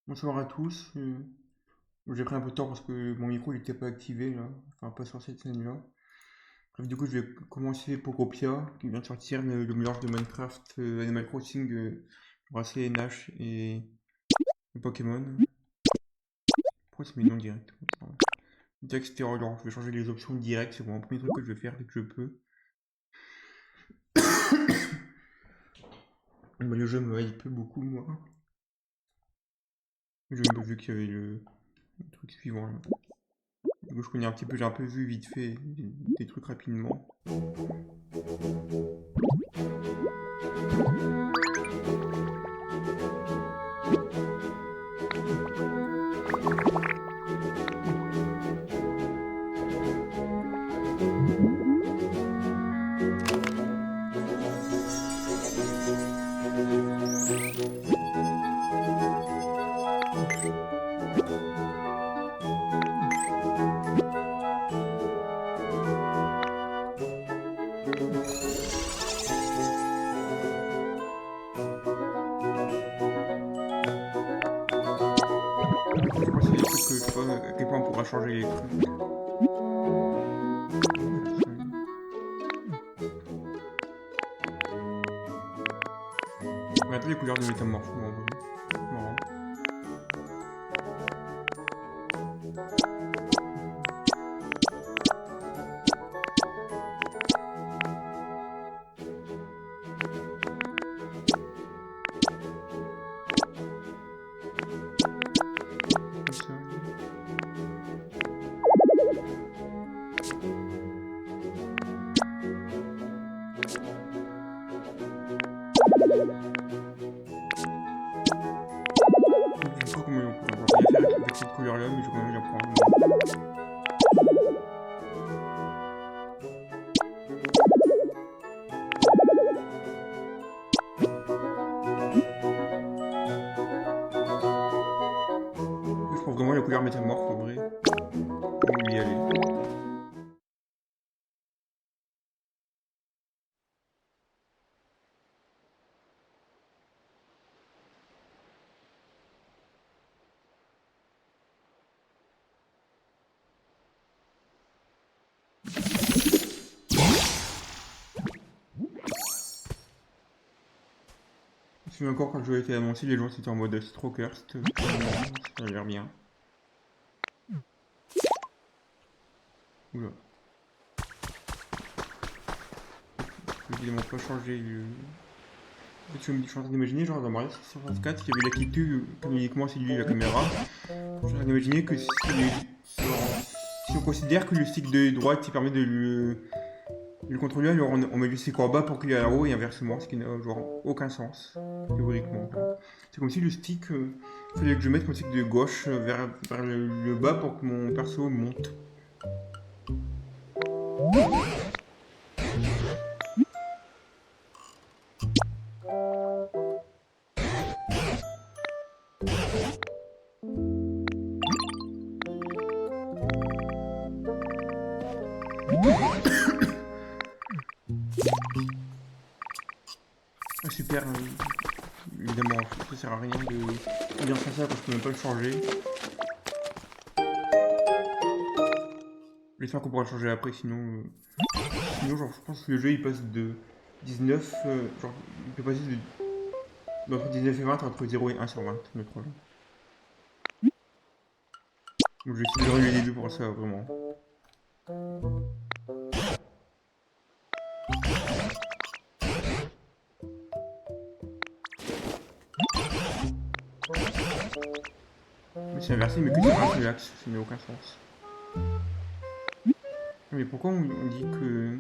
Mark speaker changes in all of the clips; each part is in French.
Speaker 1: Bonsoir à tous. J'ai pris un peu de temps parce que mon micro n'était pas activé là, enfin pas sur cette scène-là. Bref, du coup, je vais commencer Pokopia qui vient de sortir le mélange de Minecraft, Animal Crossing, Bracelet NH et Pokémon. Pourquoi c'est mes noms directs? Texte et relance. Je vais changer les options directes, c'est vraiment le premier truc que je vais faire dès que je peux. Bah, le jeu me hype beaucoup, moi. J'ai même pas vu qu'il y avait le truc suivant là. Du coup, je connais un petit peu, j'ai un peu vu vite fait des trucs rapidement. Je crois que c'est des trucs que je sais pas à quel point on pourra changer les trucs. Ouais, un peu les couleurs de métamorphe, en vrai. Marrant. Comme ça. Je sais pas comment on pourrait rien faire avec cette couleur-là, mais je vais quand même la prendre. Je prends vraiment la couleur métamorphe en vrai. On va y aller. Je me souviens encore quand le jeu a été annoncé, les gens étaient en mode c'est trop cursed. Ça a l'air bien. Oula. Je peux évidemment pas changer le. En fait, je suis en train d'imaginer, genre dans Mario 64, il y avait la qui tue comme uniquement c'est lui la caméra. Je suis en train d'imaginer que si on considère que le stick de droite il permet de le contrôler, alors on met le stick en bas pour qu'il aille en haut et inversement, ce qui n'a genre aucun sens, théoriquement. C'est comme si le stick, fallait que je mette mon stick de gauche vers le bas pour que mon perso monte. Ah, super, évidemment, ça sert à rien de bien faire ça parce que je peux même pas le changer. J'espère qu'on pourra le changer après, sinon genre, je pense que le jeu il passe de 19, genre, il peut passer d'entre 19 et 20, entre 0 et 1 sur 20, notre jeu. Donc je vais essayer de relever les deux pour ça, vraiment. Mais c'est inversé, mais que sur un seul axe, ça n'a aucun sens. Mais pourquoi on dit que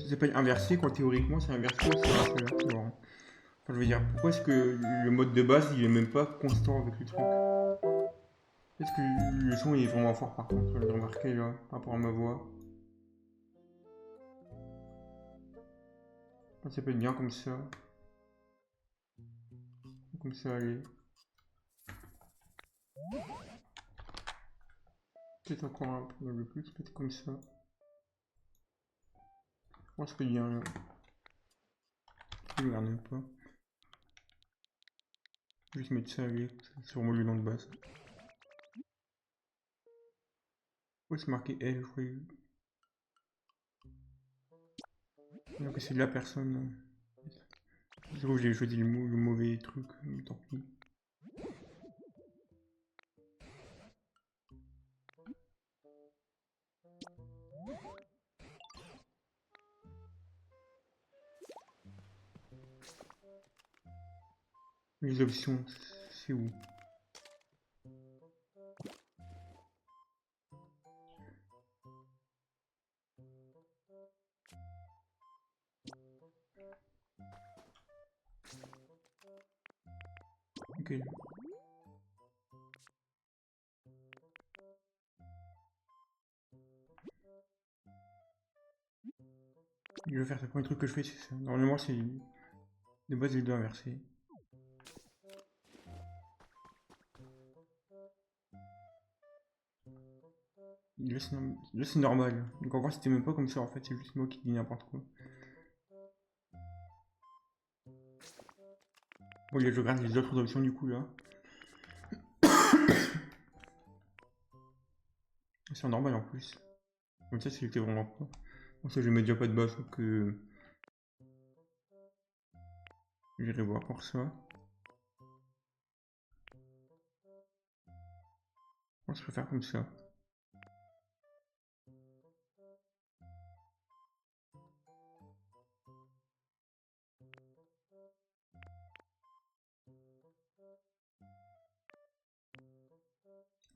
Speaker 1: ça s'appelle inversé quand théoriquement c'est inversé sur un seul axe genre, enfin, je veux dire, pourquoi est-ce que le mode de base il est même pas constant avec le truc? Est-ce que le son il est vraiment fort par contre, je l'ai remarqué là, par rapport à ma voix. Ça peut être bien comme ça, allez. Peut-être encore un peu plus, peut-être comme ça. Oh, ça peut être bien là. Je regarde même pas. Juste mettre ça, allez, c'est vraiment le nom de base. Ouais, c'est marqué L, je crois. Donc c'est de la personne. Je trouve que j'ai choisi le mauvais truc, mais tant pis. Les options, c'est où? Ok. Je vais faire le premier truc que je fais, c'est ça. Normalement, c'est de base les deux inversés. Là, c'est normal. Donc en vrai, c'était même pas comme ça en fait, c'est juste moi qui dis n'importe quoi. Bon, là, je regarde les autres options du coup là. C'est normal en plus. Comme ça, c'était vraiment pas. Bon, ça, je mets déjà pas de base, donc j'irai voir pour ça. Bon, je peux faire comme ça.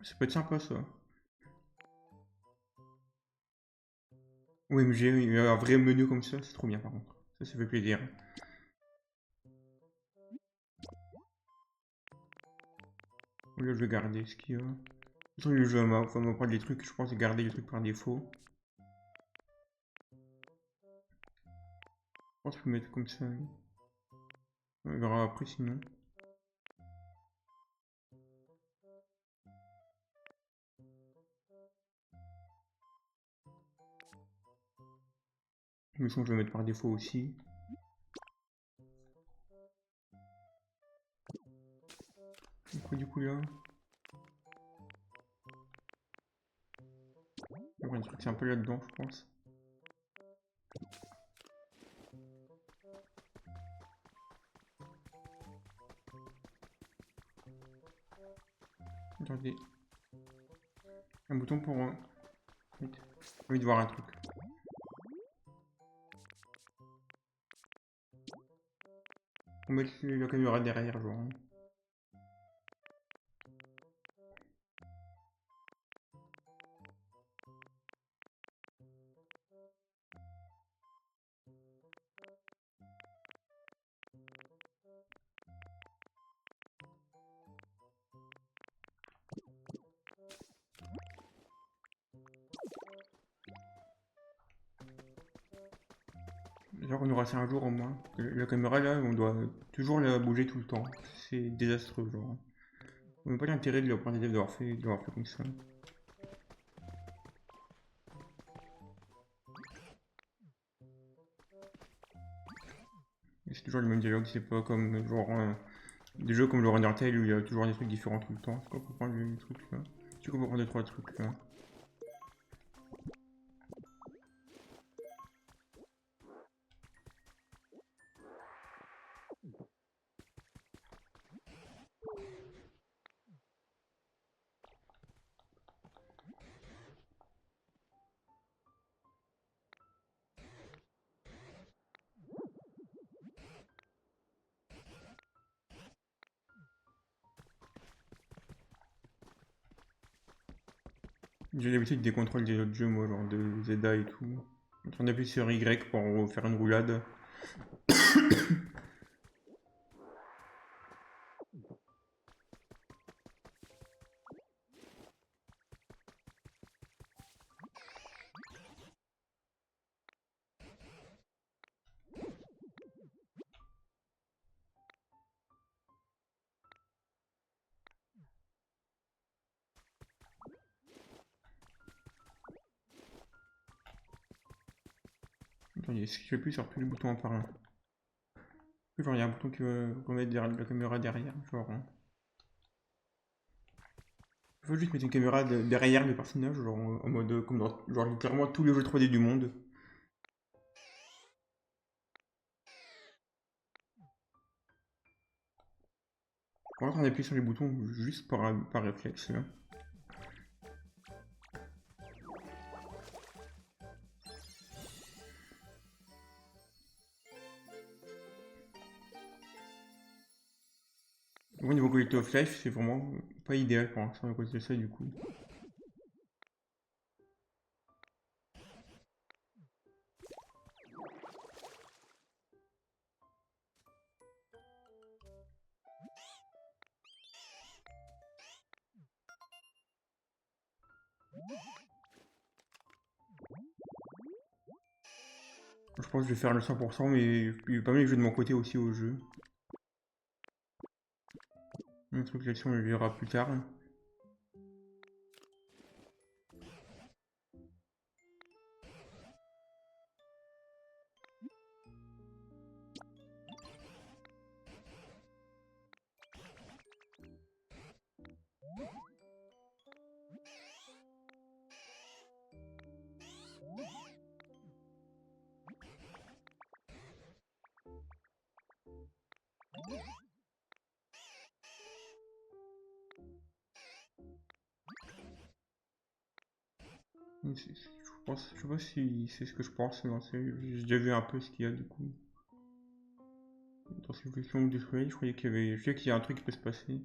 Speaker 1: Ça peut être sympa ça. Oui, mais j'ai un vrai menu comme ça, c'est trop bien par contre. Ça fait plaisir. Là, je vais garder ce qu'il y a. De toute façon, le jeu va prendre des trucs, je pense garder les trucs par défaut. Je pense que je peux mettre comme ça. On verra après sinon. Le son, je vais mettre par défaut aussi. Quoi du coup là? Il y aura un truc c'est un peu là-dedans, je pense. Regardez. Un bouton pour... J'ai envie de voir un truc. On met la caméra derrière, genre. Genre on aura ça un jour au moins. La caméra là, on doit toujours la bouger tout le temps. C'est désastreux, genre. On n'a pas l'intérêt de prendre des devs d'avoir fait comme ça. C'est toujours le même dialogue, c'est pas comme genre des jeux comme le Undertale où il y a toujours des trucs différents tout le temps. C'est quoi pour prendre les trucs là? C'est quoi pour prendre 2-3 trucs là? J'ai l'habitude des contrôles des autres jeux, moi, genre de Zelda et tout. En train d'appuyer sur Y pour faire une roulade. Attendez, est-ce que j'appuie sur tous les boutons en parlant? Genre, il y a un bouton qui va remettre la caméra derrière, genre. Hein. Il faut juste mettre une caméra derrière le personnage, genre en mode comme dans genre, littéralement tous les jeux 3D du monde. Pour l'instant, on appuie sur les boutons juste par réflexe là. Au niveau quality of life, c'est vraiment pas idéal pour l'instant à cause de ça du coup. Je pense que je vais faire le 100%, mais il y a pas mal de jeux de mon côté aussi au jeu. Un truc là-dessus, on le verra plus tard. Je sais pas si c'est ce que je pense, mais j'ai déjà vu un peu ce qu'il y a du coup. Dans cette question du soleil, je croyais qu'il y avait. Je sais qu'il y a un truc qui peut se passer.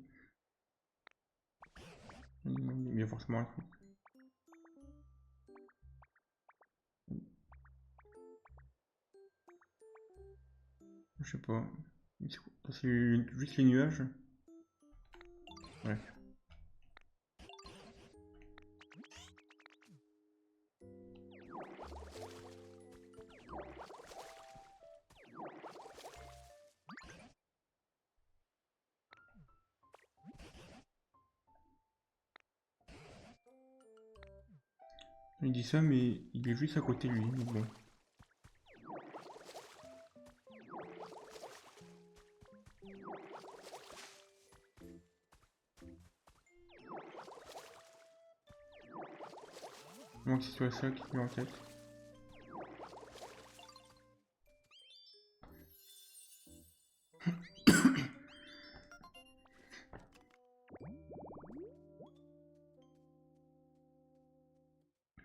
Speaker 1: Il y a bien forcément un truc. Je sais pas. C'est juste les nuages. Ouais. Il dit ça, mais il est juste à côté de lui. Donc bon. Moi, que ce soit ça qui est en tête.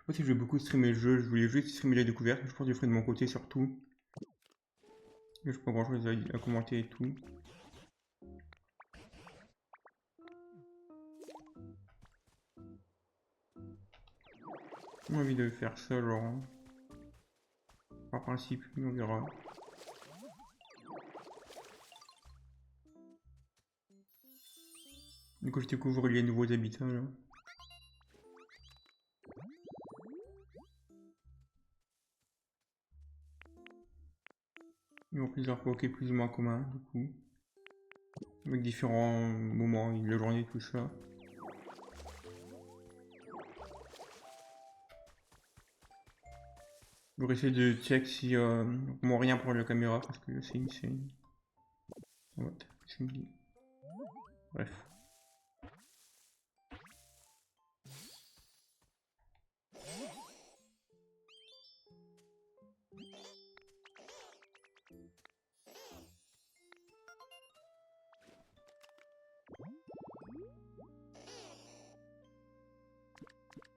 Speaker 1: Moi, si je vais beaucoup streamer le jeu, je voulais juste streamer les découvertes. Je pense que je le ferai de mon côté surtout. Je n'ai pas grand chose à commenter et tout. J'ai envie de faire ça, genre. Par principe, on verra. Du coup, je découvre les nouveaux habitats là. Ils ont plusieurs Poké plus ou moins communs, du coup. Avec différents moments de la journée, tout ça. Je vais essayer de check si bon, rien pour la caméra parce que c'est une. What? Bref.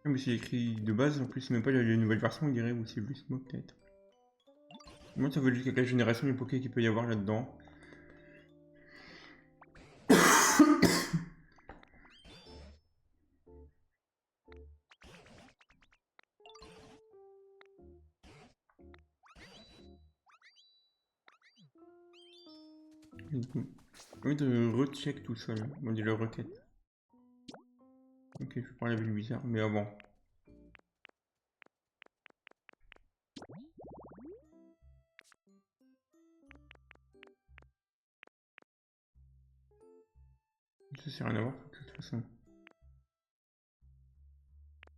Speaker 1: Mais c'est écrit de base, en plus c'est même pas la nouvelle version, on dirait, ou c'est juste moi peut-être. Moi ça veut juste quelle génération de Poké qu'il peut y avoir là-dedans. J'ai envie de recheck tout ça là. On dit la requête. Ok, je vais prendre la ville bizarre, mais avant. Ça c'est rien à voir de toute façon.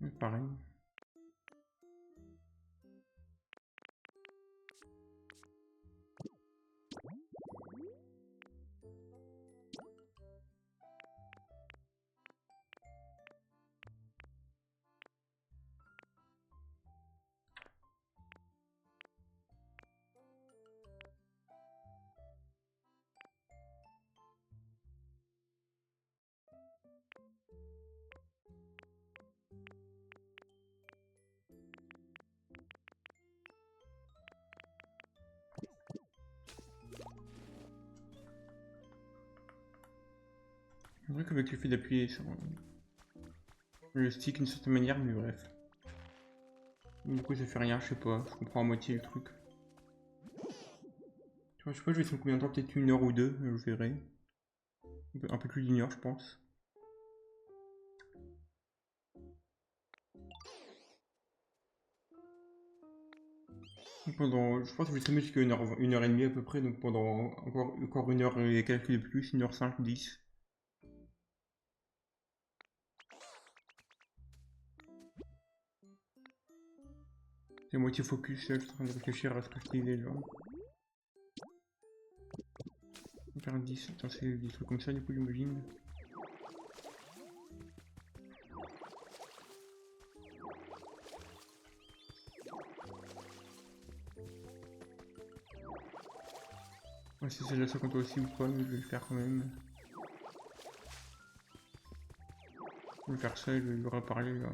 Speaker 1: Mais pareil. C'est vrai qu'avec le fait d'appuyer sur le stick d'une certaine manière, mais bref. Du coup ça fait rien, je sais pas, je comprends à moitié le truc. Tu vois, je sais pas, je vais essayer combien de temps, peut-être 1 heure ou 2, je verrai. Un peu plus d'1 heure je pense. Pendant, je pense que je vais streamer jusqu'à 1 heure et demie à peu près, donc pendant encore 1 heure et quelques de plus, 1 h 5, 10. C'est moitié focus là, je suis en train de réfléchir à ce que je disais là. Faire 10, attends, c'est des trucs comme ça du coup j'imagine. Ouais, si celle-là ça compte aussi ou pas, mais je vais le faire quand même. Je vais faire ça et je vais lui reparler là.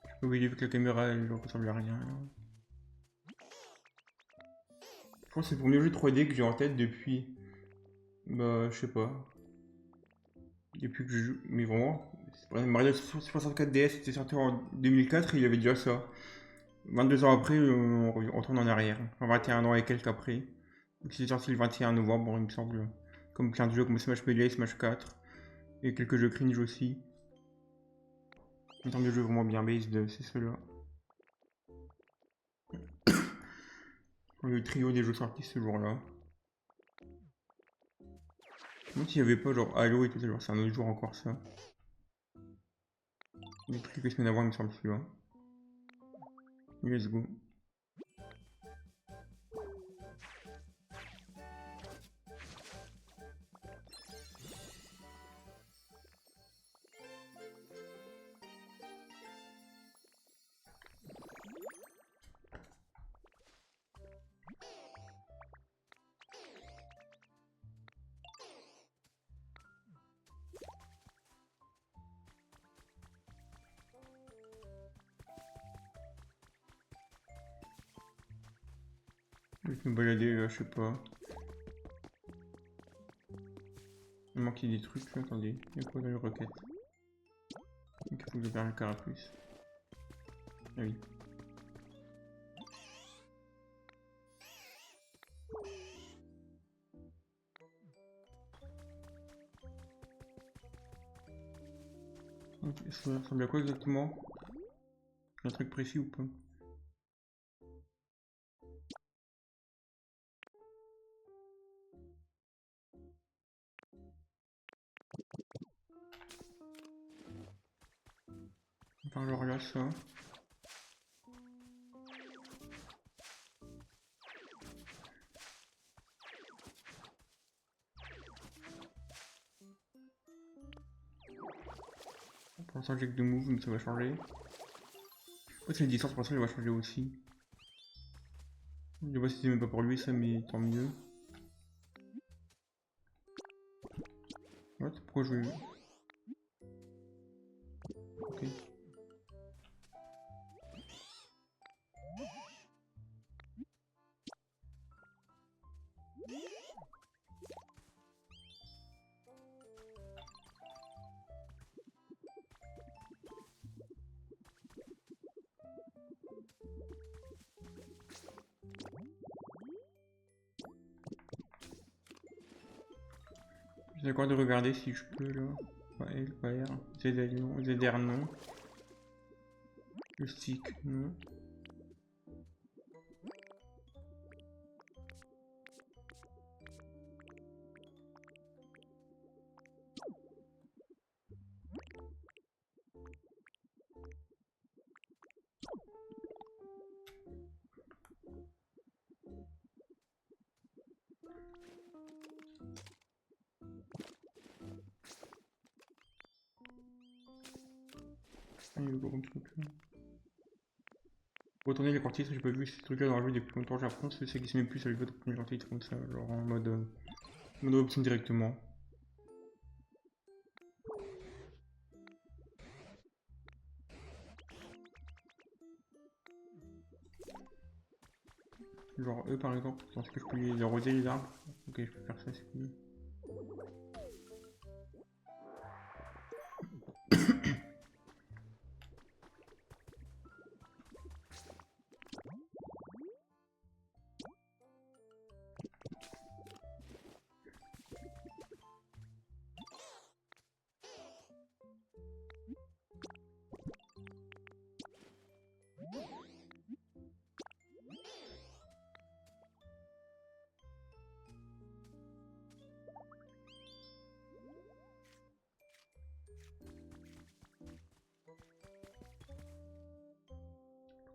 Speaker 1: Je peux oublier que la caméra elle ressemble à rien là. Je pense que c'est pour mieux jouer 3D que j'ai en tête depuis. Bah, je sais pas. Depuis que je joue. Mais vraiment, Mario 64 DS était sorti en 2004 et il avait déjà ça. 22 ans après, on retourne en arrière. Enfin, 21 ans et quelques après. Donc c'est sorti le 21 novembre, il me semble. Comme plein de jeux comme Smash Melee, Smash 4. Et quelques jeux cringe aussi. En termes de jeux vraiment bien based, c'est ceux-là. Le trio des jeux sortis ce jour-là. Moi, s'il n'y avait pas genre Halo et tout ça, genre c'est un autre jour encore ça. Des trucs quelques semaines avant, il me semble celui-là. Let's go. Je vais me balader là, je sais pas. Il manque des trucs là, attendez. Il y a quoi dans les requêtes? Donc il faut que je perds le carapuce. Ah oui. Ok, ça ressemble à quoi exactement? Un truc précis ou pas? Enfin, genre là, ça. Pour l'instant, j'ai que 2 moves, donc ça va changer. Après, c'est une distance, pour l'instant, elle va changer aussi. Je vois si c'est même pas pour lui, ça, mais tant mieux. What? Pourquoi je vais. Ok. J'ai d'accord de regarder si je peux là. Ouais, L, pas R. ZL non. ZR non. Le stick non. Ah, il y a quoi comme truc là? Retourner les parties, j'ai pas vu ces trucs là dans le jeu depuis longtemps, j'apprends, c'est qui se met plus à lui de retourner les parties comme ça, genre en mode. Mode option directement. Genre eux par exemple, je pense que je peux les arroser les arbres. Ok, je peux faire ça, c'est cool.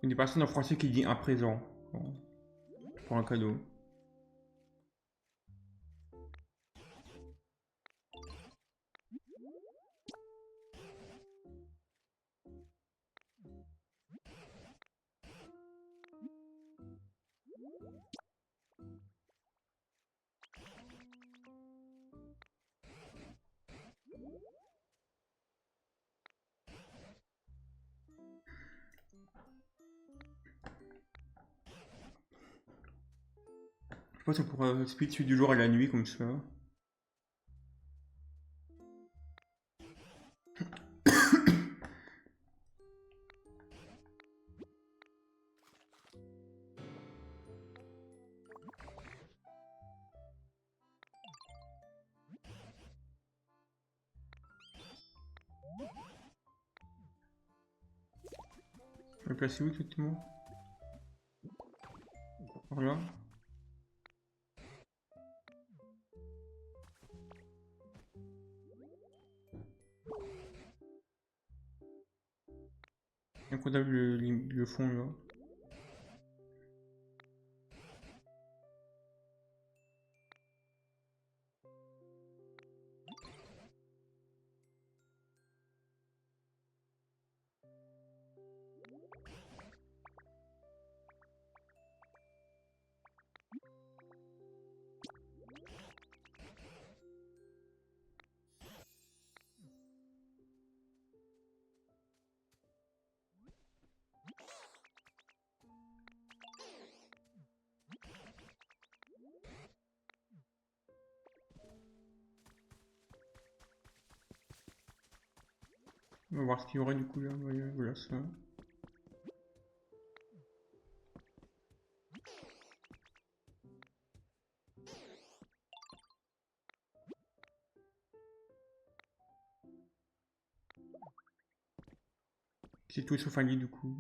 Speaker 1: Il y a des personnes en français qui disent à présent pour un cadeau. Je pense qu'on pourrait split celui du jour et la nuit comme ça. Je vais le placer où exactement? Par là. Incroyable le fond là. On va voir ce qu'il y aurait du coup là. Voilà ça. C'est tout sauf un lit du coup.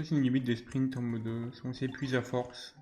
Speaker 1: C'est une limite des sprints en mode on s'épuise à force.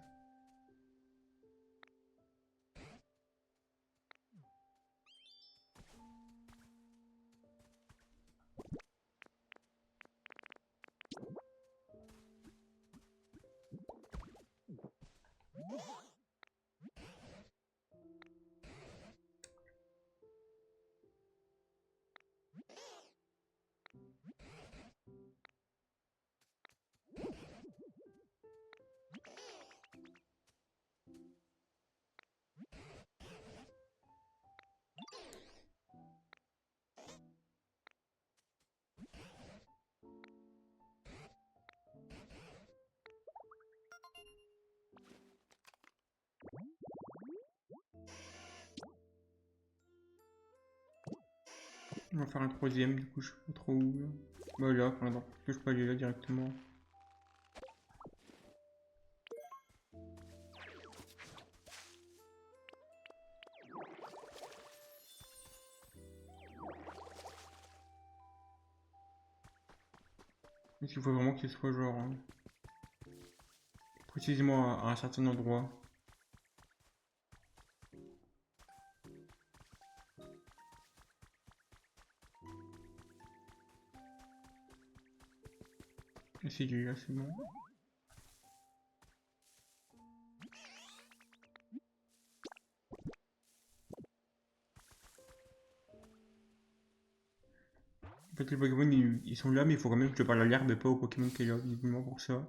Speaker 1: On va faire un troisième, du coup je sais pas trop où. Là. Bah là, pardon, que je peux aller là directement. Mais il faut vraiment qu'il soit genre précisément à un certain endroit. Et c'est lui là, c'est bon. En fait, les Pokémon ils sont là, mais il faut quand même que je parle à l'herbe et pas au Pokémon qui est là, visiblement pour ça.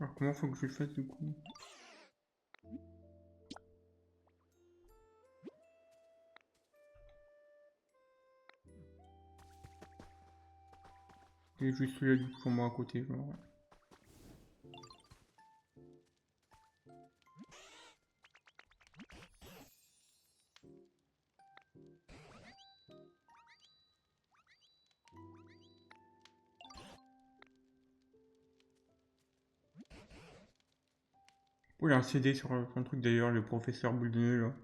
Speaker 1: Alors comment faut que je le fasse du coup? Il est juste là du coup pour moi à côté, genre. Oh, il a un CD sur son truc d'ailleurs, le professeur boule de nœud là.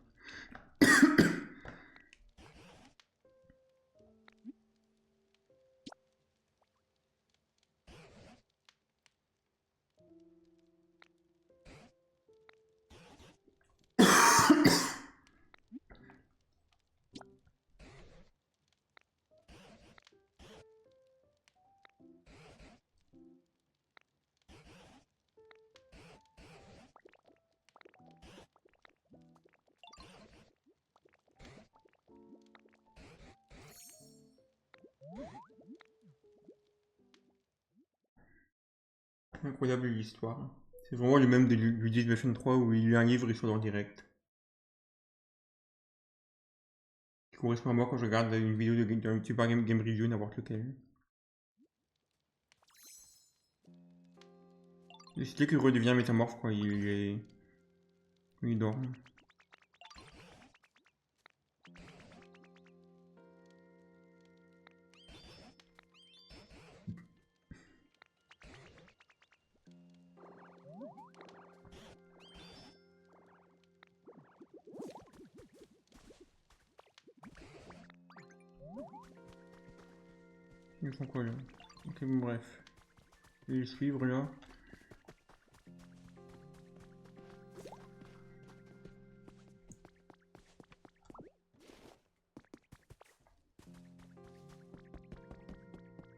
Speaker 1: Incroyable l'histoire. C'est vraiment le même de Luigi's Mansion 3 où il lit un livre et il sort en direct. Qui correspond à moi quand je regarde une vidéo de Super Game Review, n'importe lequel. C'est là qu'il redevient métamorphe quand il dort. Ils font quoi là? Ok, bon, bref. Je vais les suivre là.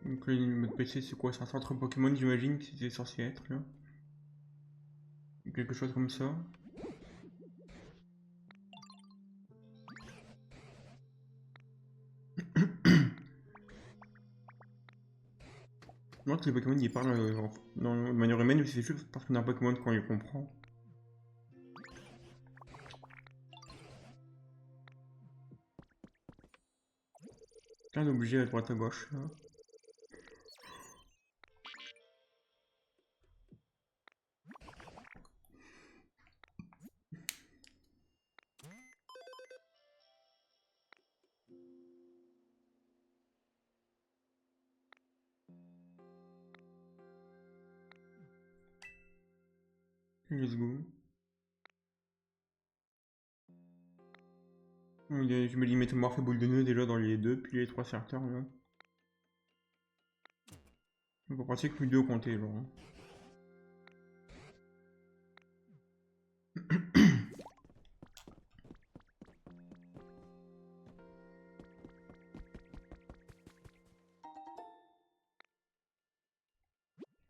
Speaker 1: Donc le mode PC c'est quoi? C'est un centre Pokémon j'imagine que c'était censé être là. Quelque chose comme ça. Moi que les Pokémon ils parlent de manière humaine, mais c'est juste parce qu'on a un Pokémon qu'on les comprend. Plein d'objets à droite à gauche là. Let's go. Je me dis métamorphe et boule de nœud déjà dans les deux, puis les trois secteurs là. On peut penser que plus deux compter genre.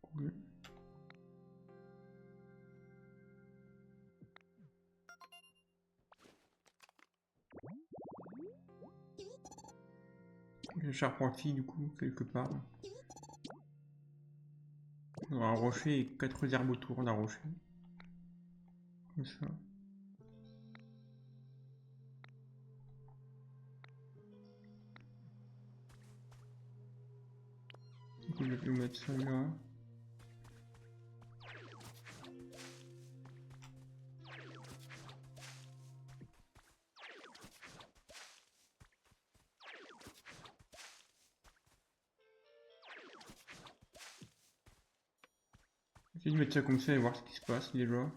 Speaker 1: Cool. Le charpentier du coup, quelque part. Un rocher et 4 herbes autour d'un rocher. Comme ça. Du coup, je vais mettre ça là. Essayer de mettre ça comme ça et voir ce qui se passe déjà.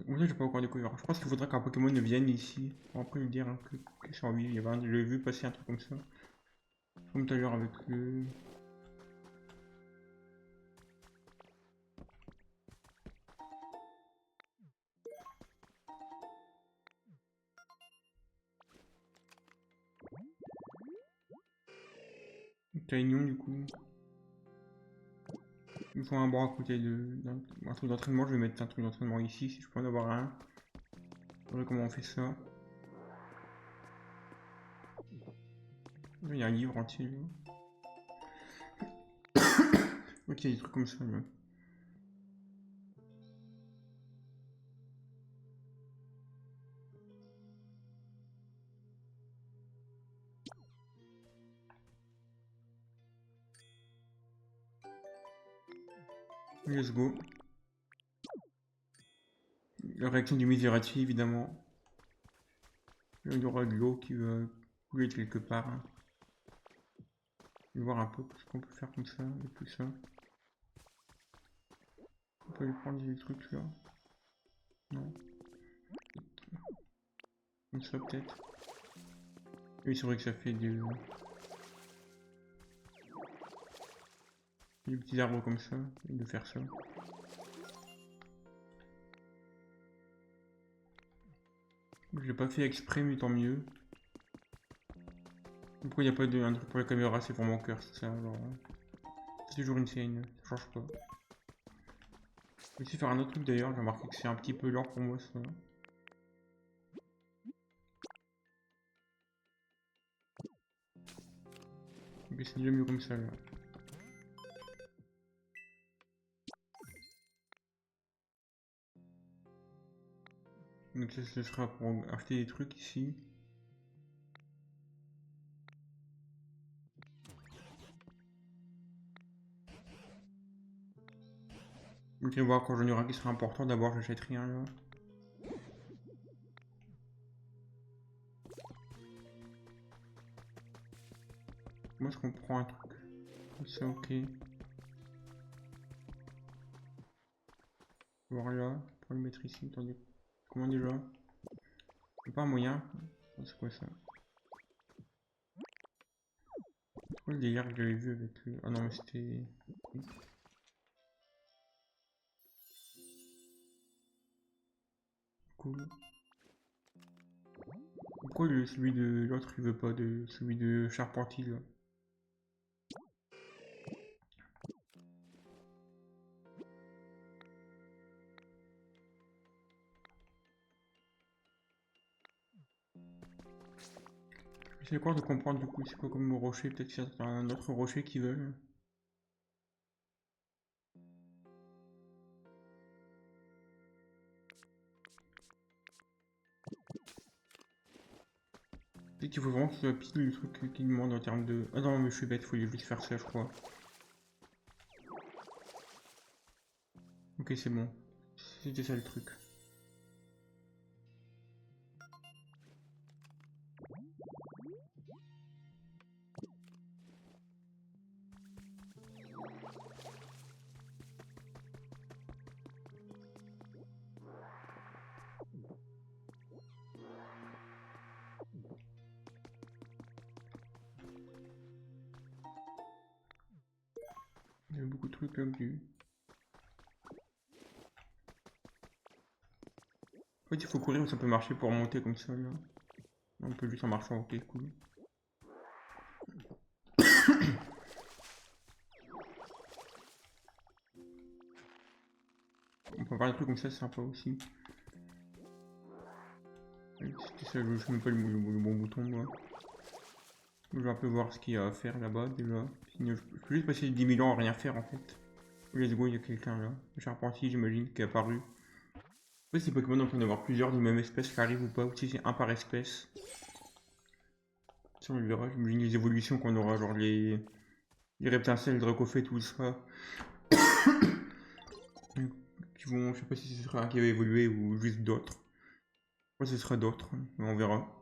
Speaker 1: Moi, j'ai pas encore découvert. Je pense qu'il faudrait qu'un Pokémon vienne ici pour après lui dire que c'est en vie. J'ai vu passer un truc comme ça. Comme tout à l'heure avec le. Caignon du coup. Il me faut un bras à côté d'un truc d'entraînement. Je vais mettre un truc d'entraînement ici si je peux en avoir un. Voilà comment on fait ça. Il y a un livre entier là. Ok, il y a des trucs comme ça là. Let's go. La réaction du Miserati évidemment. Il y aura de l'eau qui va couler de quelque part. Je vais voir un peu ce qu'on peut faire comme ça et tout ça. On peut lui prendre des trucs là. Non. Comme ça peut-être. Oui, c'est vrai que ça fait des petits arbres comme ça, et de faire ça. Je l'ai pas fait exprès, mais tant mieux. Pourquoi il n'y a pas un truc pour la caméra, c'est pour mon cœur, c'est ça, alors. C'est toujours une scène, ça change pas. Je vais essayer de faire un autre truc d'ailleurs, j'ai remarqué que c'est un petit peu lent pour moi ça. Mais c'est déjà mieux comme ça là. Donc ça ce sera pour acheter des trucs ici. Ok, on va voir quand j'en aurai un qui sera important, d'abord j'achète rien là. Moi je comprends un truc. Comme ça, ok. Voir là, pour le mettre ici, attendez. Comment déjà? C'est pas un moyen. C'est quoi ça? C'est quoi le délire que j'avais vu avec le. Ah non mais c'était. Cool. Pourquoi celui de l'autre il veut pas de celui de Charpentier là? J'essaie quoi de comprendre du coup c'est quoi comme rocher, peut-être qu'il y a un autre rocher qu'ils veulent. Peut-être qu'il faut vraiment qu'il soit pile le truc qu'il demande en termes de. Ah non mais je suis bête, faut juste faire ça je crois. Ok c'est bon. C'était ça le truc. Il y a beaucoup de trucs là que j'ai eu. En fait il faut courir ou ça peut marcher pour monter comme ça là. On peut juste en marchant, ok cool. On peut avoir des trucs comme ça, c'est sympa aussi. C'était ça, je sais même pas le bon bouton moi. Je vais un peu voir ce qu'il y a à faire là-bas déjà. Sinon, je peux juste passer 10 000 ans à rien faire en fait. Let's go, il y a quelqu'un là. Le Charpentier j'imagine qui est apparu. En fait ces Pokémon on peut en avoir plusieurs d'une même espèce qui arrivent ou pas, ou si c'est un par espèce. Ça on le verra, j'imagine les évolutions qu'on aura, genre les Reptincelles, Dracofeu, tout ça. Qui vont, je sais pas si ce sera un qui va évoluer ou juste d'autres. Je pense que ce sera d'autres, mais on verra.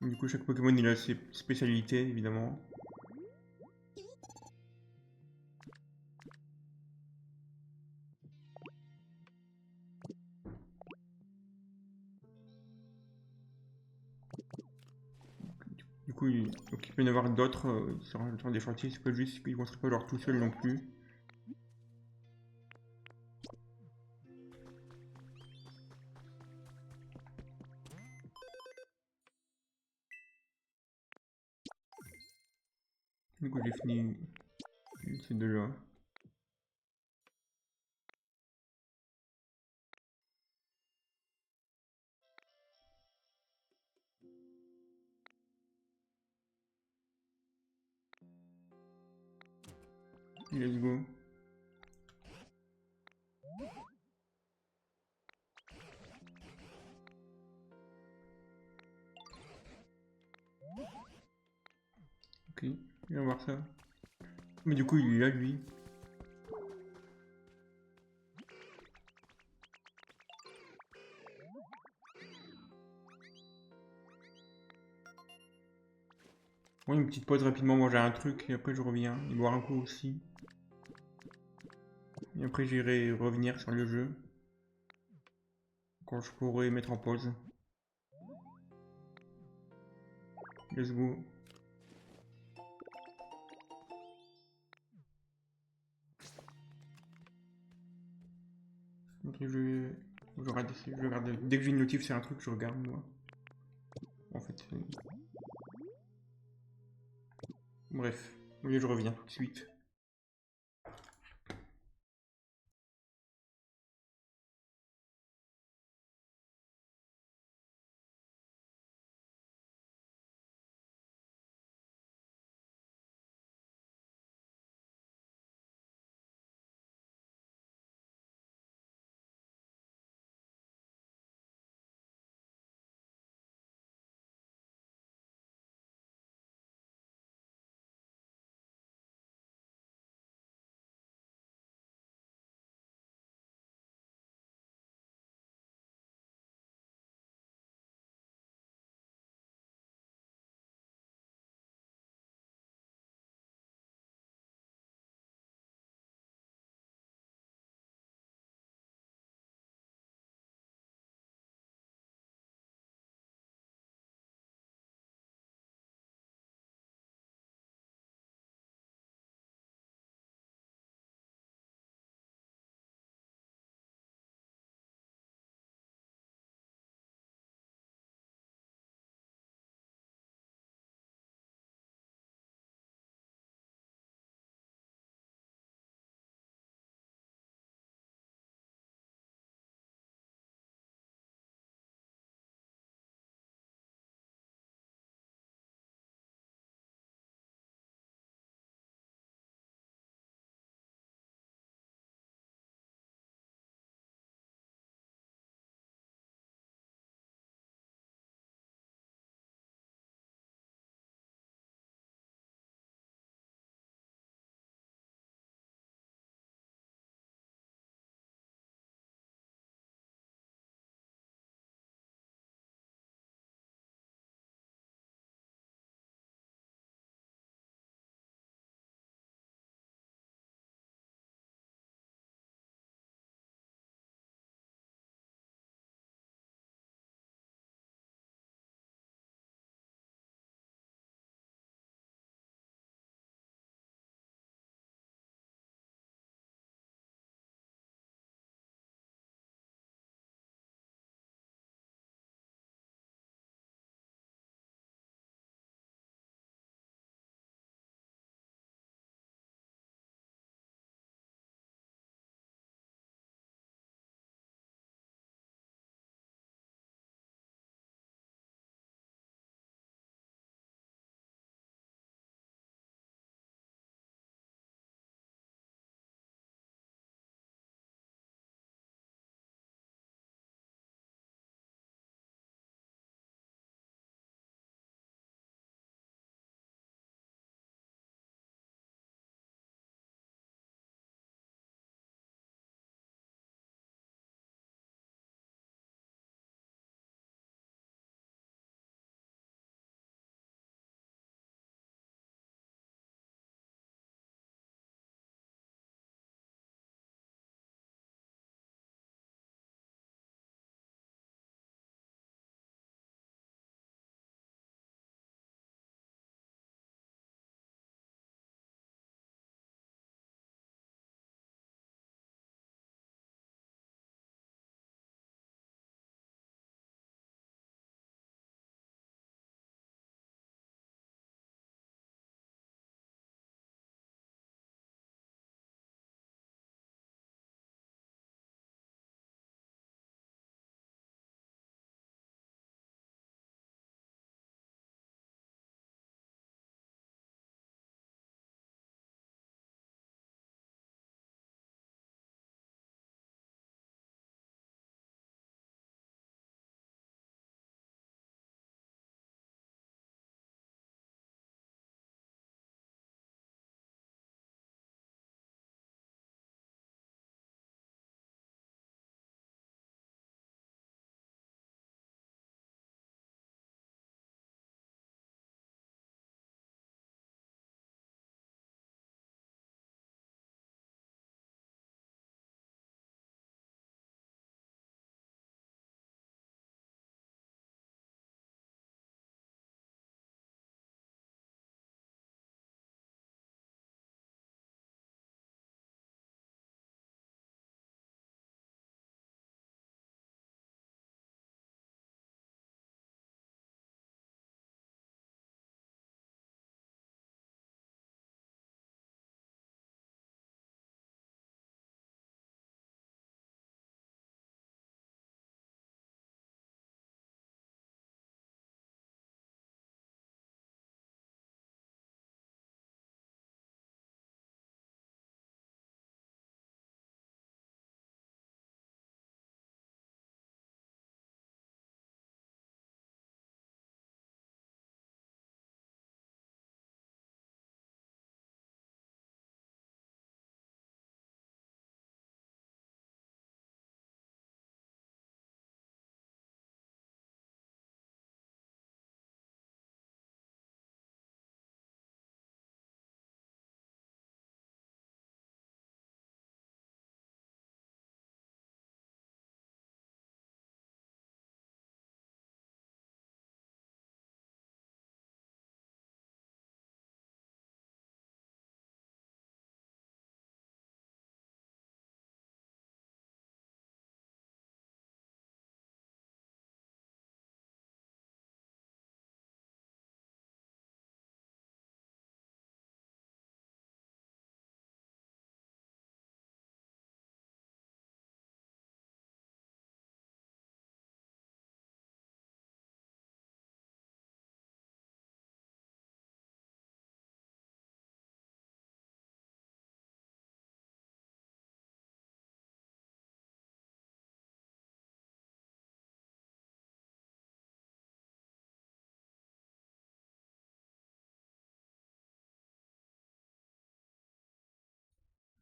Speaker 1: Du coup, chaque Pokémon il a ses spécialités évidemment. Du coup, donc il peut y en avoir d'autres sur des chantiers, c'est pas juste qu'ils vont se pas genre tout seuls non plus. Du coup, j'ai fini ces deux-là. Let's go. Ok, on va voir ça. Mais du coup, il est là, lui. Bon, une petite pause rapidement, manger un truc, et après je reviens. Et boire un coup aussi. Et après j'irai revenir sur le jeu. Quand je pourrai mettre en pause. Let's go. Après, je regarde. Dès que j'ai une notif, c'est un truc, je regarde moi. En fait. Bref. Oui, je reviens tout de suite.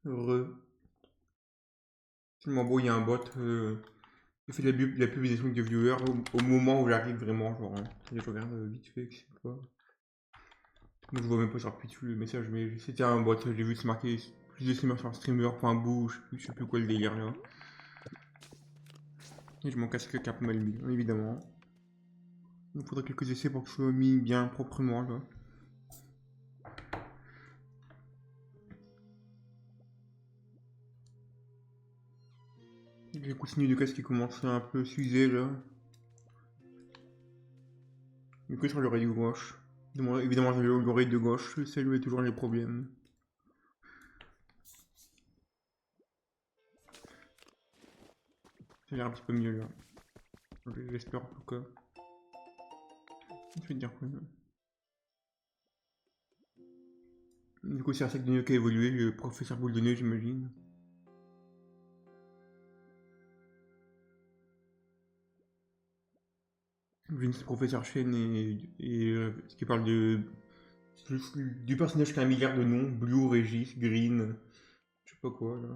Speaker 1: Heureux. Tellement beau, il y a un bot qui fait de la pub des trucs de viewers au moment où j'arrive vraiment, genre, hein. Je regarde vite fait, je sais pas. Moi, je vois même pas sur Twitch le message, mais c'était un bot, j'ai vu que c'est marqué plus de streamers sur streamer.boo, je sais plus quoi le délire là. Et je m'en casse que un peu mal mis, évidemment. Il faudrait quelques essais pour que ce soit mis bien proprement là. J'ai continué de casque qui commence à un peu s'user là. Du coup sur l'oreille gauche. Évidemment l'oreille de gauche, celle-là est toujours les problèmes. Ça a l'air un petit peu mieux là. J'espère en tout cas. Je vais te dire quoi. Du coup c'est un sac de nœuds qui a évolué, le professeur boule de nœud j'imagine. Vince, professeur Chen et ce qui parle du personnage qui a un milliard de noms, Blue, Régis, Green, je sais pas quoi là.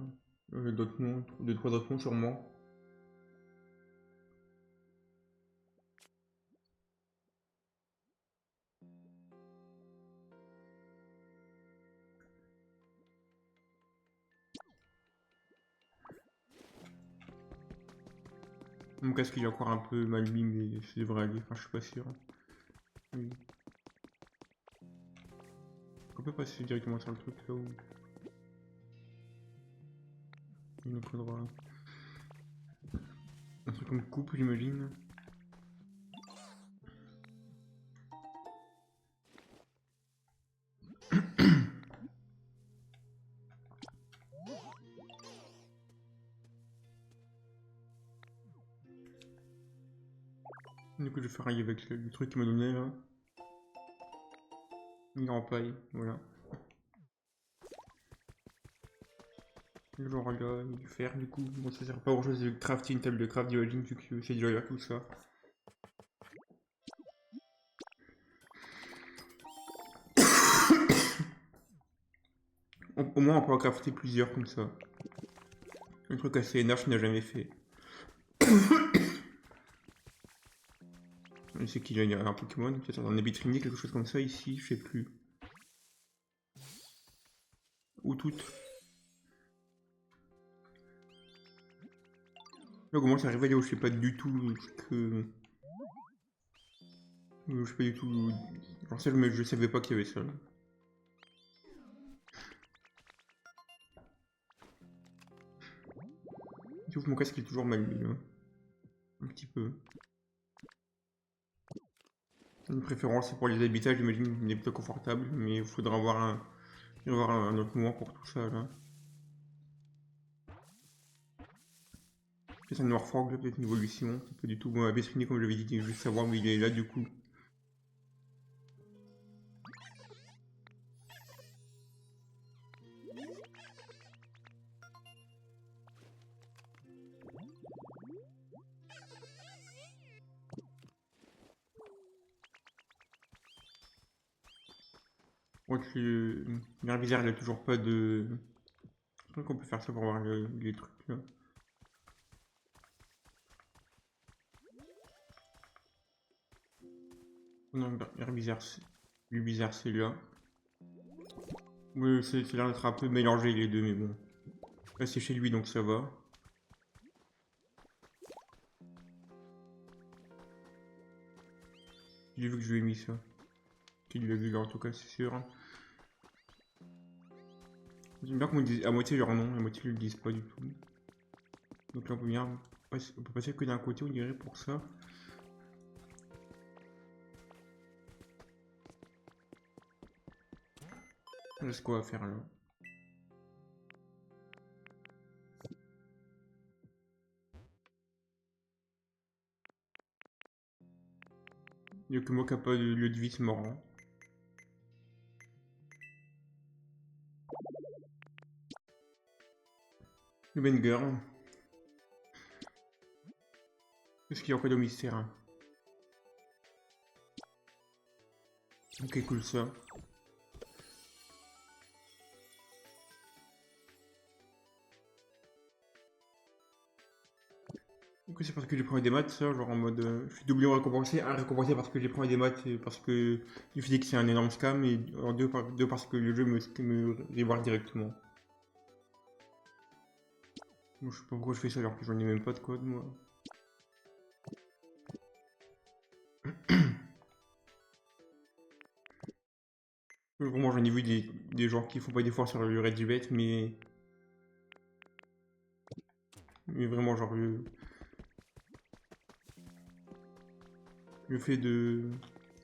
Speaker 1: D'autres noms, deux, trois autres noms sûrement. Mon casque il est encore un peu mal mis mais ça devrait aller, enfin je suis pas sûr. Oui. On peut passer directement sur le truc là où il nous faudra un truc comme coupe j'imagine. Du coup je vais faire railler avec le truc qu'il m'a donné là. Il est en paille, voilà. Genre là, il y a du fer du coup, bon ça sert pas à grand chose de crafter une table de craft j'imagine vu que c'est déjà là tout ça. Au moins on peut en crafter plusieurs comme ça. Un truc assez énorme je n'ai jamais fait. Je sais qu'il y a un Pokémon, peut-être un Abitrini, quelque chose comme ça ici, je sais plus. Ou toutes. Là, comment ça arrive là où je sais pas du tout que. Je sais pas du tout. Genre ça, je savais pas qu'il y avait ça. Je trouve mon casque est toujours mal mis, hein. Un petit peu. Une préférence c'est pour les habitats, j'imagine, des habitats confortables, mais il faudra avoir un autre moment pour tout ça là. Peut-être un Norfolk, peut-être une évolution, c'est pas du tout bon à Bétrini comme j'avais dit, je veux savoir où il est là du coup. Ouais, l'herbizère il a toujours pas de. Je crois qu'on peut faire ça pour voir les trucs là. Non, l'herbizère c'est là. Oui, c'est l'air d'être un peu mélangé les deux, mais bon. Là c'est chez lui donc ça va. J'ai vu que je lui ai mis ça. Qu'il l'a vu là en tout cas, c'est sûr. J'aime bien qu'on dise à moitié leur nom, à moitié ils le disent pas du tout. Donc là on peut bien. On peut passer que d'un côté on dirait pour ça. Là c'est quoi à faire là. Il n'y a que moi qui n'a pas de lieu de vie, c'est marrant. Le banger. Qu'est-ce qu'il y a encore de mystère hein. Ok, cool ça. C'est parce que j'ai pris des maths, ça, genre en mode. Je suis doublement récompensé. Un, récompensé parce que j'ai pris des maths et parce que le physique c'est un énorme scam. Et en deux parce que le jeu me reward directement. Moi, je sais pas pourquoi je fais ça alors que j'en ai même pas de code, moi. Vraiment, j'en ai vu des gens qui font pas d'efforts sur le Reddit, mais vraiment, genre, le fait de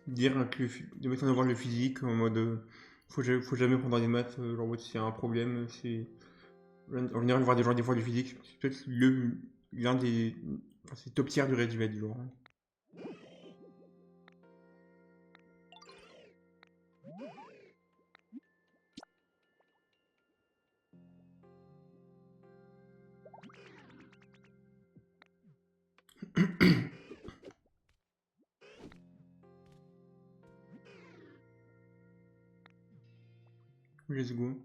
Speaker 1: dire que de mettre en avant le physique en mode faut jamais prendre des maths, genre, en mode, s'il y a un problème, c'est. En général, voir des gens des fois du physique, c'est peut-être l'un des. Enfin, c'est top tier du Reddit, genre. Let's go.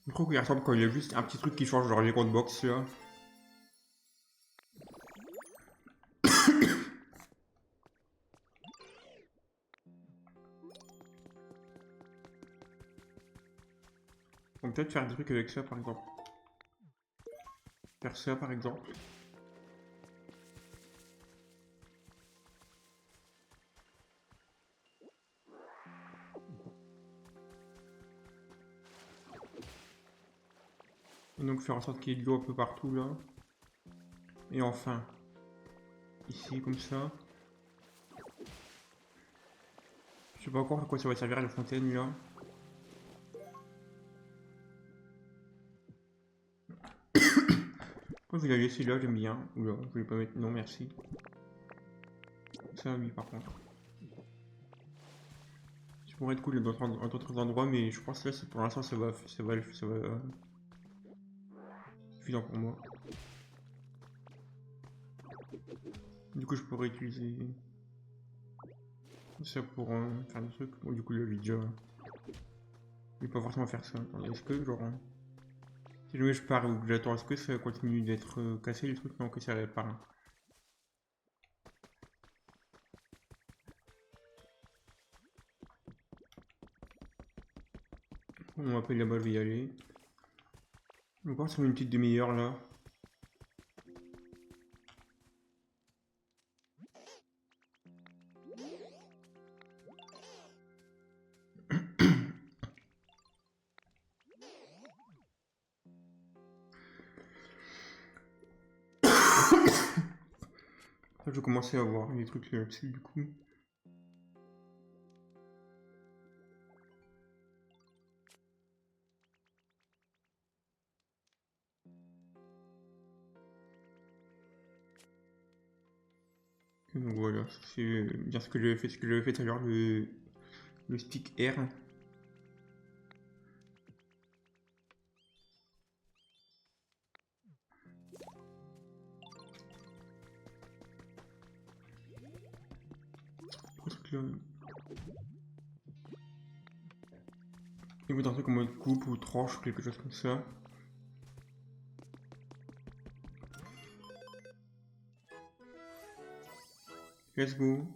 Speaker 1: Je trouve qu'il ressemble quand il y a juste un petit truc qui change, genre les comptes box là. On peut peut-être faire des trucs avec ça par exemple. Faire ça par exemple. Et donc faire en sorte qu'il y ait de l'eau un peu partout là. Et enfin, ici comme ça. Je sais pas encore à quoi ça va servir la fontaine là. Moi je vais la laisser là, j'aime bien. Oula, je vais pas mettre. Non merci. Ça oui par contre. Ça pourrait être cool dans d'autres endroits, mais je pense que là pour l'instant ça va suffisant pour moi. Du coup je pourrais utiliser ça pour faire des trucs. Bon du coup là je vais pas forcément faire ça. Attendez, est-ce que genre. Si jamais je pars ou que j'attends, est-ce que ça continue d'être cassé le truc? Non, que ça répare. On m'appelle là-bas, je vais y aller. Encore sur une petite demi-heure là. Je vais commencer à voir les trucs là-dessus du coup. Donc voilà, c'est bien ce que j'avais fait, tout à l'heure, le stick R. Truc là. Il faut un truc en mode coupe ou tranche ou quelque chose comme ça. Let's go.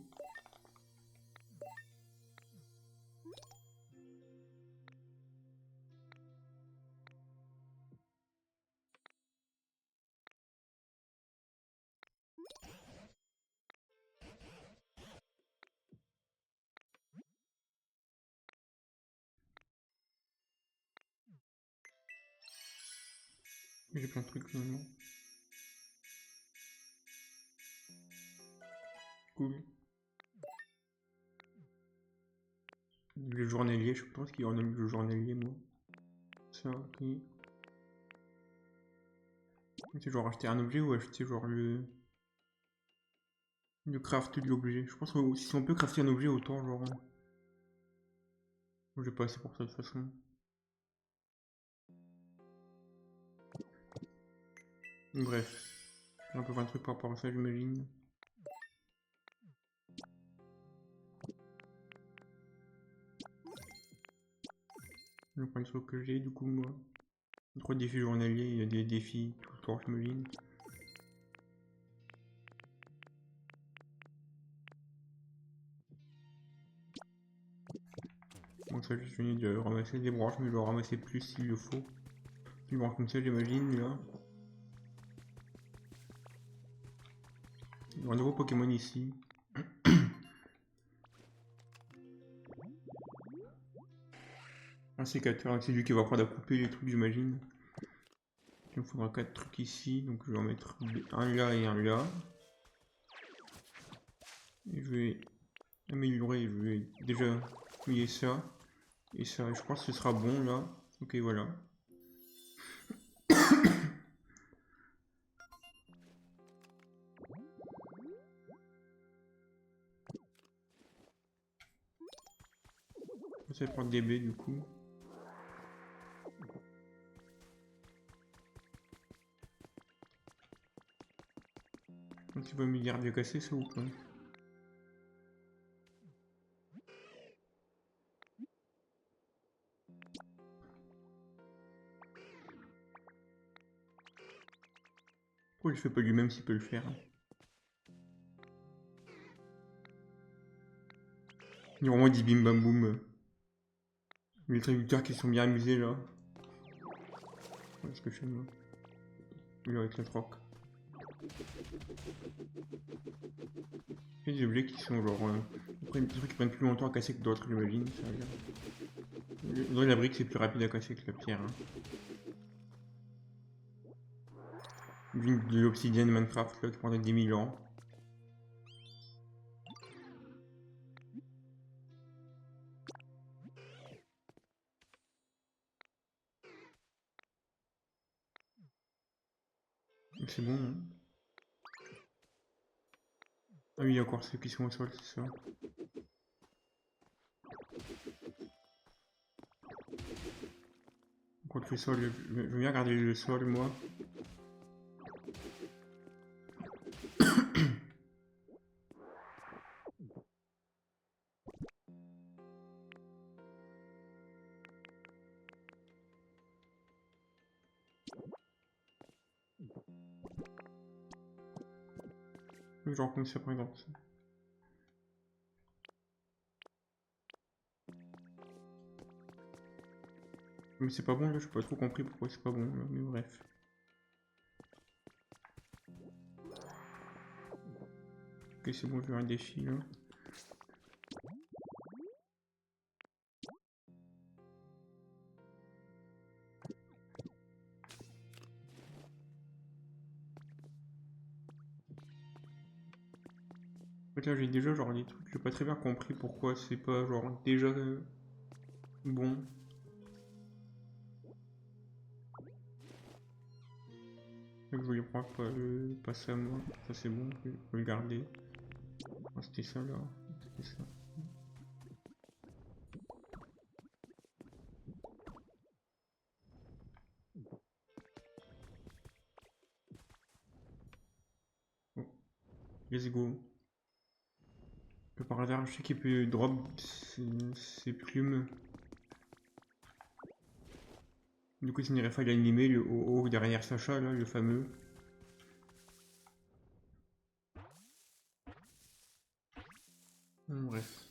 Speaker 1: J'ai plein de trucs finalement. Cool. Le journalier, je pense qu'il y en a le journalier moi. Ça, ok. C'est genre acheter un objet ou acheter genre le craft de l'objet. Je pense que si on peut crafter un objet autant genre. J'ai pas assez pour ça de toute façon. Bref. On peut faire un truc par rapport à ça j'imagine. Je prends le truc que j'ai, du coup, moi. 3 défis journaliers, il y a des défis tout le temps, j'imagine. Bon, ça, je finis de ramasser des branches, mais je vais en ramasser plus s'il le faut. Une branche comme ça, j'imagine, là. Il y aura un nouveau Pokémon ici. Un sécateur, c'est lui qui va apprendre à couper les trucs, j'imagine. Il me faudra 4 trucs ici, donc je vais en mettre un là et un là. Et je vais améliorer, je vais déjà fouiller ça. Et ça, je pense que ce sera bon là. Ok, voilà. Ça va prendre des baies du coup. Donc tu vas me dire de casser ça ou pas? Pourquoi je fais pas lui-même s'il peut le faire? Il y a vraiment des bim bam boum. Les traducteurs qui sont bien amusés là. Voilà ce que je fais moi. Lui avec la troc. Il y a des objets qui sont genre. Après, des trucs qui prennent plus longtemps à casser que d'autres, j'imagine. La brique c'est plus rapide à casser que la pierre. Hein. De l'obsidienne Minecraft là qui prendrait 10 000 ans. C'est bon, hein. Ah oui, il y a encore ceux qui sont au sol, c'est ça. Contre le sol, je veux bien garder le sol, moi. Genre comme ça, par exemple. Mais c'est pas bon, là, j'ai pas trop compris pourquoi c'est pas bon, là, mais bref. Ok, c'est bon, je vais un défi, là. En fait, là, j'ai déjà, genre, des trucs, j'ai pas très bien compris pourquoi c'est pas, genre, déjà bon. Donc, je voulais prendre pas ça, moi. Ça, c'est bon, je peux le garder. Ah, c'était ça, là. C'était ça. Bon, let's go. Que par hasard, je sais qu'il peut drop ses plumes. Du coup, il fallait animer le haut derrière Sacha, là, le fameux. Bref.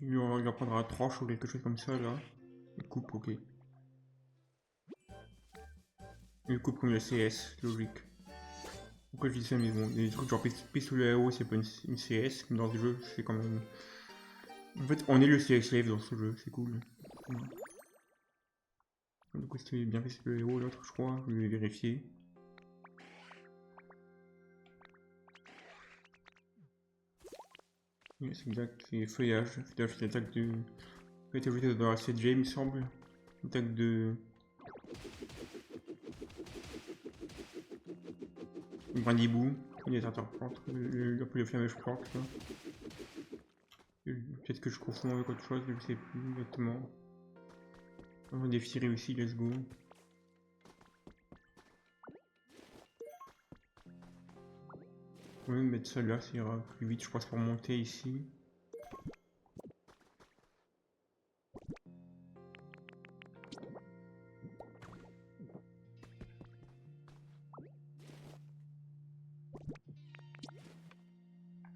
Speaker 1: Il en prendra tranche ou quelque chose comme ça, là. Il coupe, ok. Il coupe comme le CS, logique. Pourquoi je dis ça, mais bon, il y a des trucs genre pistolet à eau, c'est pas une CS, mais dans ce jeu, c'est quand même. En fait, on est le CS Live dans ce jeu, c'est cool. Du coup, c'était bien pistolet à eau, l'autre, je crois, je vais vérifier. Oui, c'est exact, c'est feuillage. Feuillage, c'est l'attaque de. Ça a été ajouté dans la 7G, il me semble. Attaque de. Brindibou, il est interplante, un peu le flammage plante là. Peut-être que je confonds avec autre chose, je sais plus exactement. Un défi réussi, let's go. On va même mettre ça là, ça ira plus vite, je pense, pour monter ici.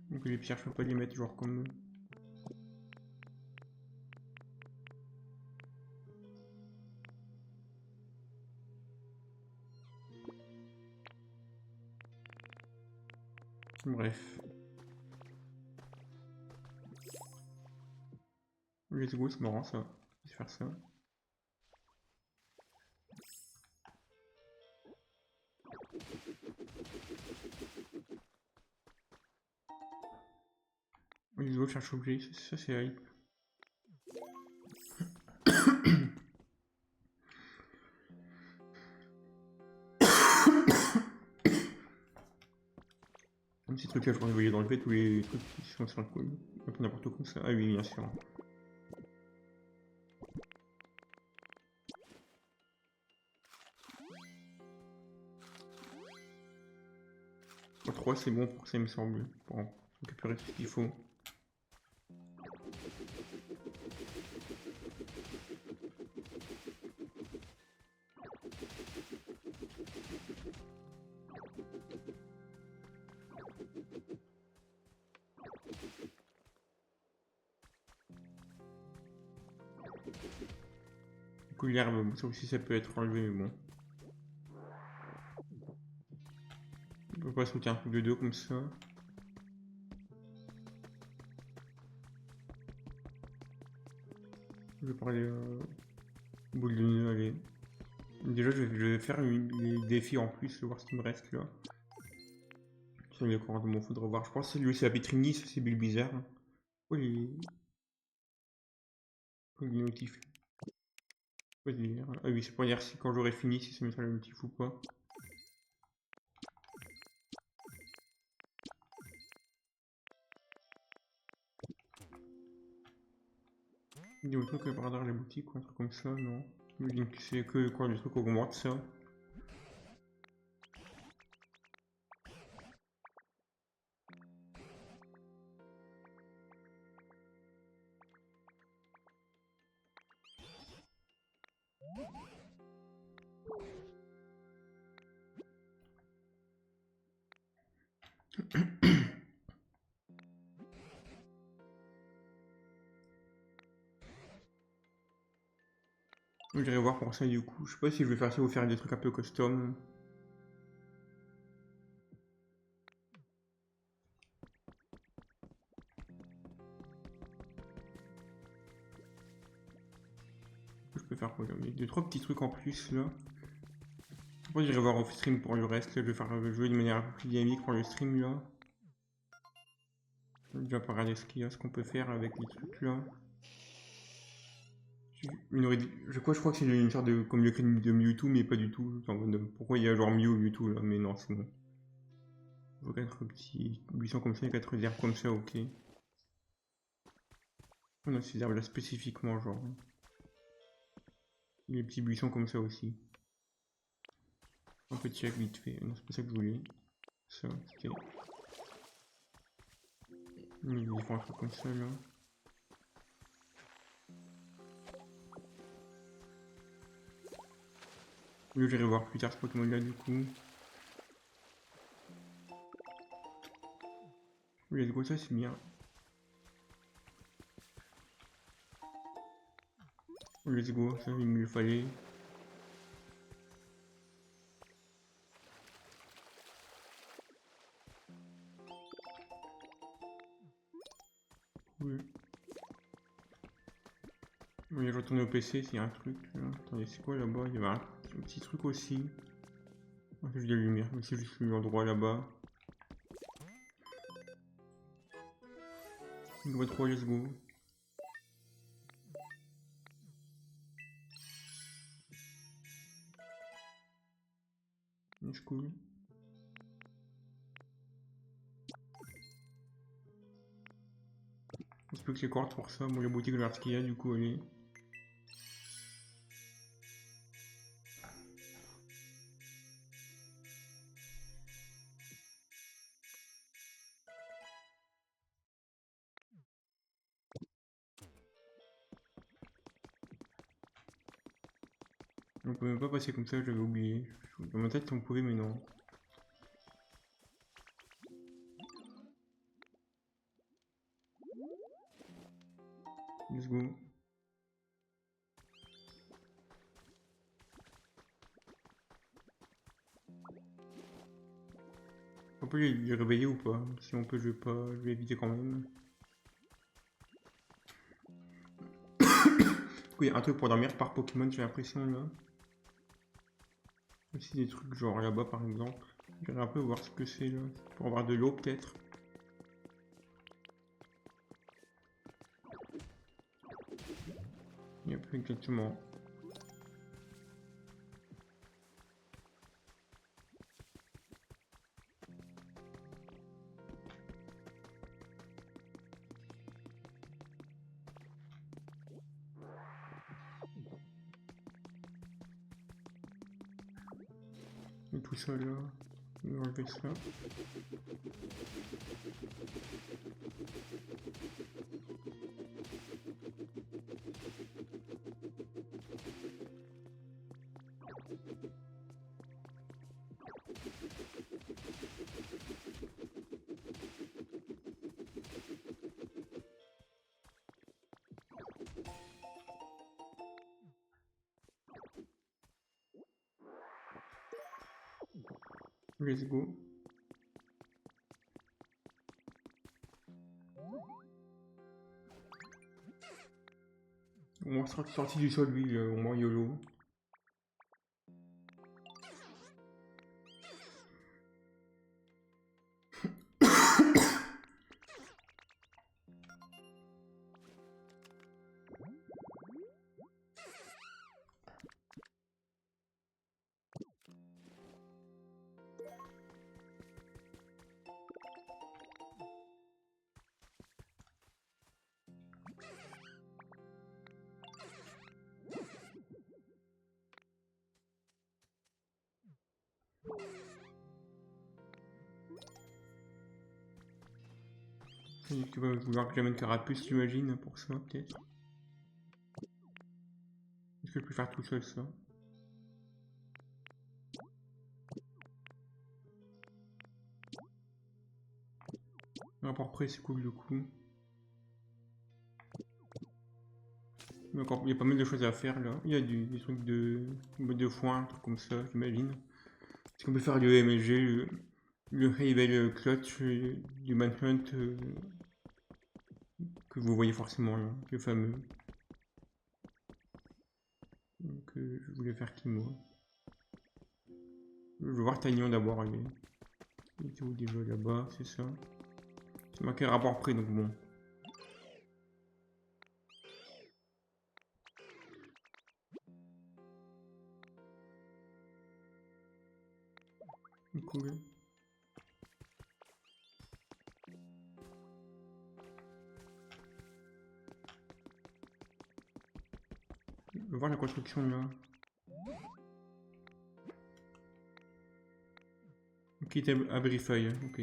Speaker 1: Donc les pierres, je peux pas les mettre genre comme. Bref. Let's go, c'est marrant ça. Je vais faire ça. Let's go, cherche objet, ça c'est hype. Comme ces trucs là, je crois que vous voyez dans le fait tous les trucs qui sont sur le coup. Un peu n'importe quoi comme ça. Ah oui, bien sûr. 3 c'est bon pour ça, il me semble. Pour récupérer tout ce qu'il faut. Du coup, l'herbe, ça aussi ça peut être enlevé, mais bon. On peut pas sauter un truc de dos comme ça. Je vais parler boule de nœud, allez. Déjà, je vais faire les défis en plus, voir ce qui me reste là. Sur les commandements, faudra voir. Je pense que c'est lui aussi à Petrini, ça c'est Bill Bizarre. Oui, les notifs. Ah oui, c'est pour dire si quand j'aurai fini, si ça mettra le notif ou pas. Il y a autant que par hasard la boutique ou un truc comme ça, non. Je me dis que c'est que quand les trucs augmentent ça. J'irai voir pour ça du coup. Je sais pas si je vais faire ça ou faire des trucs un peu custom. Je peux faire quoi? Il y a 2-3 petits trucs en plus là. Après j'irai voir off stream pour le reste. Là, je vais faire jouer de manière un peu plus dynamique pour le stream là. Je vais déjà pas regarder ce qu'il y a, ce qu'on peut faire avec les trucs là. Je crois que c'est une sorte de comme le clé de Mewtwo, mais pas du tout. Pourquoi il y a genre Mew Mewtwo là? Mais non, c'est bon. Je vois 4 petits buissons comme ça et 4 herbes comme ça, ok. On a ces herbes là spécifiquement, genre. Les petits buissons comme ça aussi. Un petit hack vite fait. Non, c'est pas ça que je voulais. Ça, ok. Ils font un truc comme ça là. J'irai voir plus tard ce Pokémon là du coup. Let's go, ça c'est bien. Let's go, ça il me le fallait. Bon, je retourne au PC s'il y a un truc. Là. Attendez, c'est quoi là-bas? Il y avait un petit truc aussi. Ah, j'ai de la lumière, mais c'est juste l'endroit là-bas. Une voie 3, let's go. C'est cool. Il se peut que c'est cordes pour ça. Moi, la boutique, je regarde ce qu'il y a, du coup, allez. On peut même pas passer comme ça, j'avais oublié. Dans ma tête, on pouvait, mais non. Let's go. On peut les réveiller ou pas? Si on peut, je vais éviter quand même. Oui, un truc pour dormir par Pokémon, j'ai l'impression là. Aussi des trucs genre là-bas par exemple. Je vais un peu voir ce que c'est là. Pour avoir de l'eau peut-être. Il n'y a plus exactement. Et tout ça là. Je vais enlever ça. Let's go. Au moins, sera sorti du sol, lui, au moins YOLO. Et tu vas vouloir que j'amène Carapuce, j'imagine, pour ça, peut-être. Est-ce que je peux faire tout seul ça? Rapport près, c'est cool du coup. D'accord, il y a pas mal de choses à faire là. Il y a des trucs de mode de foin, un truc comme ça, j'imagine. Est-ce qu'on peut faire le MLG, le Havel Clutch du Manhunt que vous voyez forcément là, le fameux. Donc je voulais faire qui moi? Je vais voir Tagnon d'abord, allez. Il était où déjà là-bas, c'est ça. C'est marqué rapport près, donc bon. Cool. On va voir la construction là. Ok, t'es à Brifeuille, ok.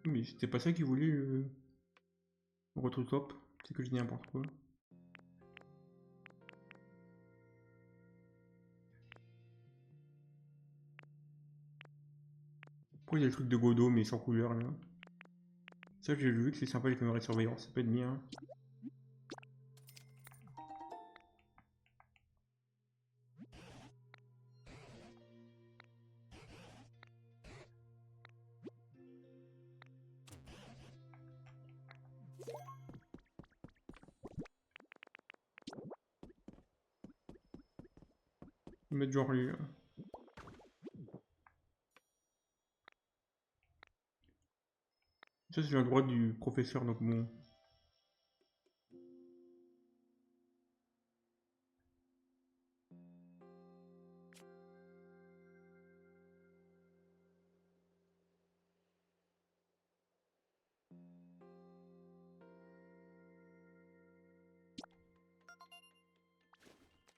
Speaker 1: Mais c'était pas ça qu'il voulait le top, c'est que je dis n'importe quoi. Pourquoi il y a le truc de Godot mais sans couleur là? Ça j'ai vu que c'est sympa les caméras de surveillance, ça peut être bien. Mettre genre les... Ça c'est l'endroit du professeur, donc bon.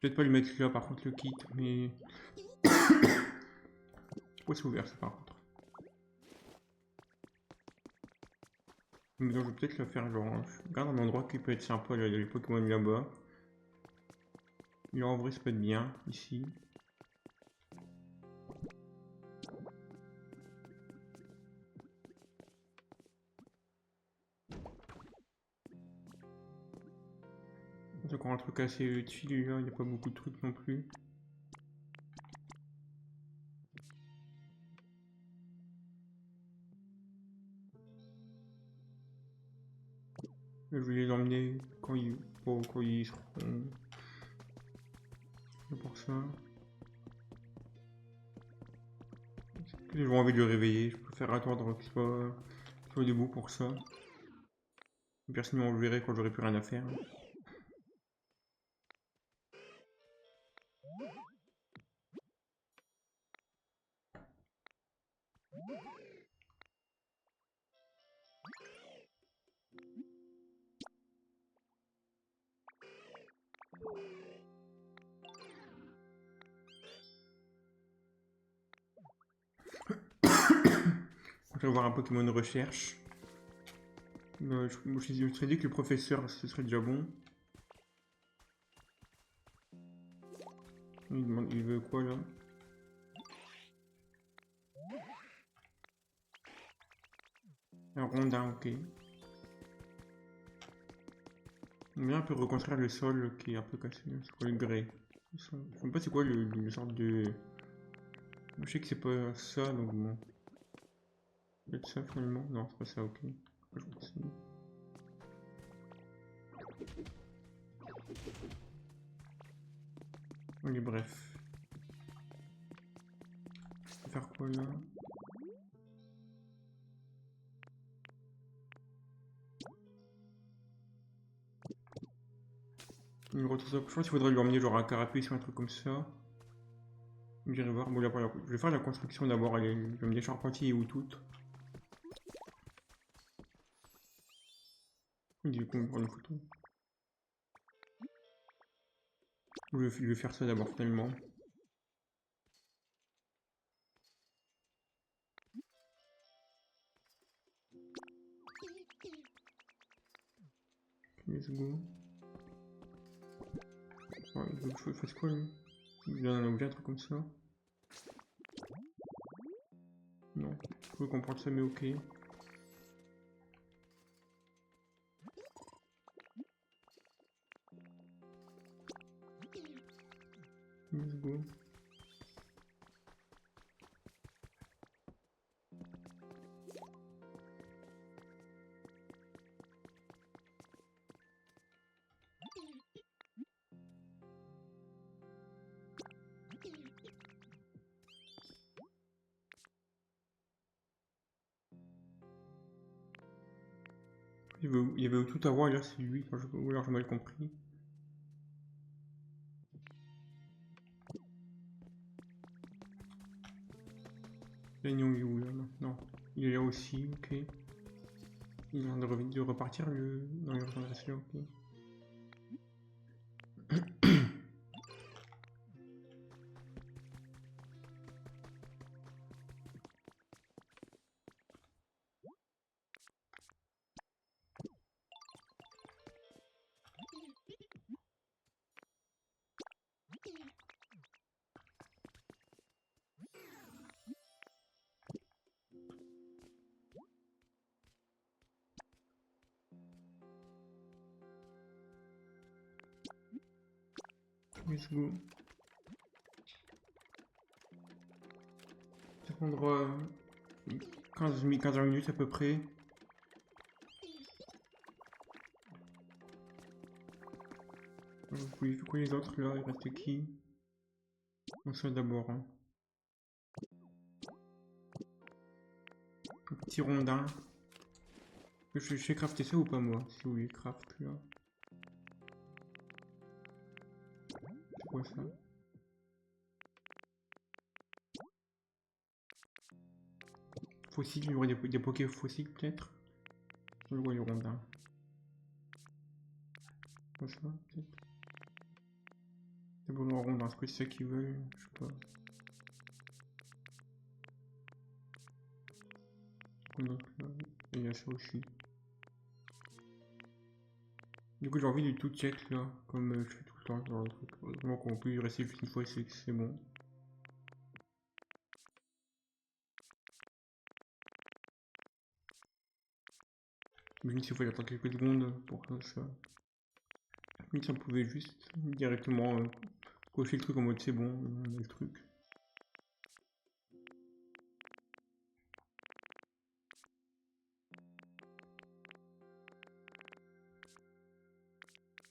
Speaker 1: Peut-être pas lui mettre là par contre le kit, mais... Ouais, c'est ouvert ça par contre. Mais donc je vais peut-être le faire genre... Je regarde un endroit qui peut être sympa, là, il y a les Pokémon là-bas. Là en vrai ça peut être bien, ici. C'est encore un truc assez utile là, il n'y a pas beaucoup de trucs non plus. Je vais les emmener quand ils, quand ils seront... C'est pour ça. J'ai envie de le réveiller, je préfère attendre qu'il soit debout pour ça. Sinon on le verrait quand j'aurai plus rien à faire. Je vais voir un Pokémon de recherche. Je me serais dit que le professeur ce serait déjà bon. Il demande, il veut quoi là? Un rondin, ok. On vient un peu reconstruire le sol qui est un peu cassé. C'est quoi le grès? Je sais pas c'est quoi le sorte de... Je sais que c'est pas ça donc bon. Peut-être ça finalement? Non, c'est pas ça, ok. Je continue. Allez, bref. On va faire quoi là? Je pense qu'il faudrait lui emmener genre un carapace ou un truc comme ça. J'irai voir. Bon, là, voilà. Je vais faire la construction d'abord. Allez, je vais me des charpentiers ou toutes. Du coup, on va prendre une photo. Je vais faire ça d'abord finalement. Let's go. Ouais, il faut que je fasse quoi lui? Il donne un objet, un truc comme ça. Non, je peux comprendre ça, mais ok. Let's go. Il y avait tout à voir, là c'est lui, ou alors j'ai mal compris. L'agneau est où là maintenant? Il est là aussi, ok. Il vient de repartir le... Non, il retourne rester là, ok. Let's go. Ça prendra 15 minutes à peu près. Vous quoi les autres là? Il reste qui? On ça d'abord. Hein. Un petit rondin. Je sais crafter ça ou pas moi? Si oui, craft là. C'est quoi ça? Fossiles, il y aurait des Poké fossiles peut-être? Je vois les rondins. Quoi ça peut-être? C'est bon, le rondin, est-ce que c'est ça qu'ils veulent? Je sais pas. Donc là, il y a ça aussi. Du coup j'ai envie de tout check là, comme je fais tout le temps dans le truc. Heureusement qu'on peut y rester juste une fois, c'est bon. Imagine s'il faut attendre quelques secondes pour ça. Mais ça pouvait juste directement cocher le truc en mode c'est bon, on a le truc.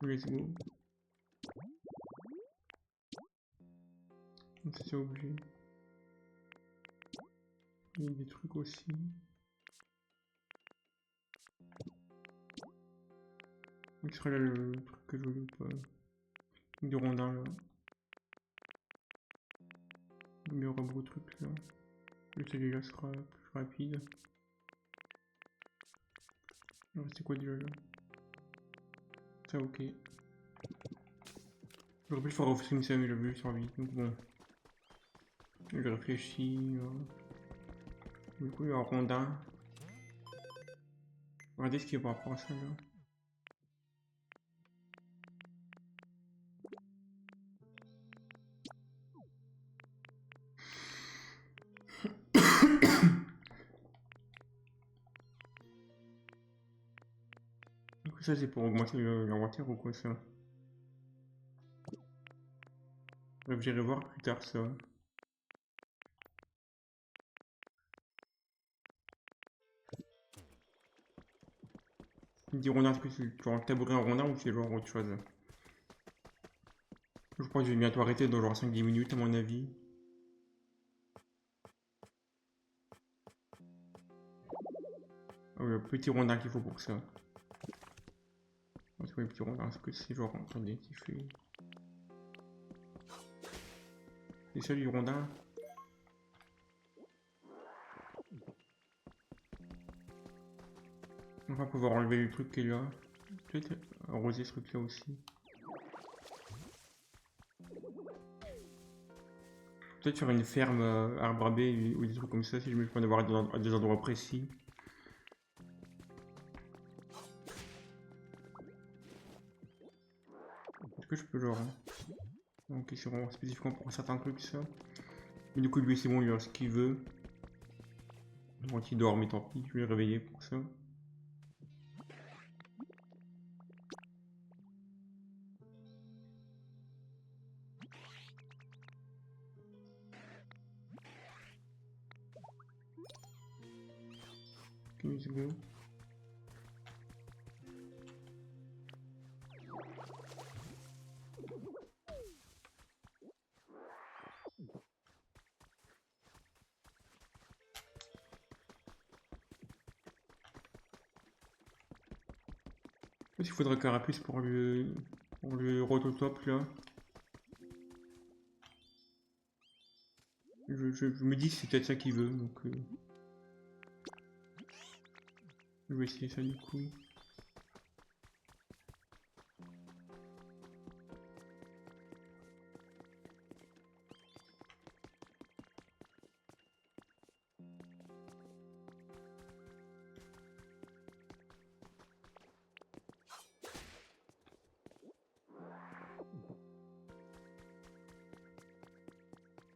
Speaker 1: Let's go. C'est obligé. Il y a des trucs aussi. Il serait là le truc que je veux pas. Du rondin là. Il y aura beaucoup de trucs là. Le celui-là sera plus rapide. Alors c'est quoi déjà là? Ça ok. J'aurais pu le faire off stream ça mais j'ai vu sur vite donc bon. Je réfléchis. Du coup il y a un rondin. Regardez ce qu'il y a par rapport à ça là. Donc ça c'est pour augmenter l'inventaire ou quoi ça? Donc j'irai voir plus tard ça. Il me dit rondin, est-ce que c'est genre tabouret en rondin ou c'est genre autre chose? Je crois que je vais bientôt arrêter dans genre 5-10 minutes à mon avis. Le petit rondin qu'il faut pour ça. C'est quoi le petit rondin? Est-ce que c'est genre, attendez, qui fait... C'est ça du rondin? On va pouvoir enlever le truc qui est là. Peut-être arroser ce truc là aussi. Peut-être faire une ferme arbre à baie ou des trucs comme ça si je me fais d'avoir à des endroits précis. Est-ce que je peux genre... Ok, c'est vraiment spécifiquement pour certains trucs ça. Mais du coup lui c'est bon, il a ce qu'il veut. Bon, il dort mais tant pis, je vais le réveiller pour ça. Ok, c'est bon. Il faudrait carapuce pour le rototop là. Je me dis que c'est peut-être ça qu'il veut donc je vais essayer ça du coup.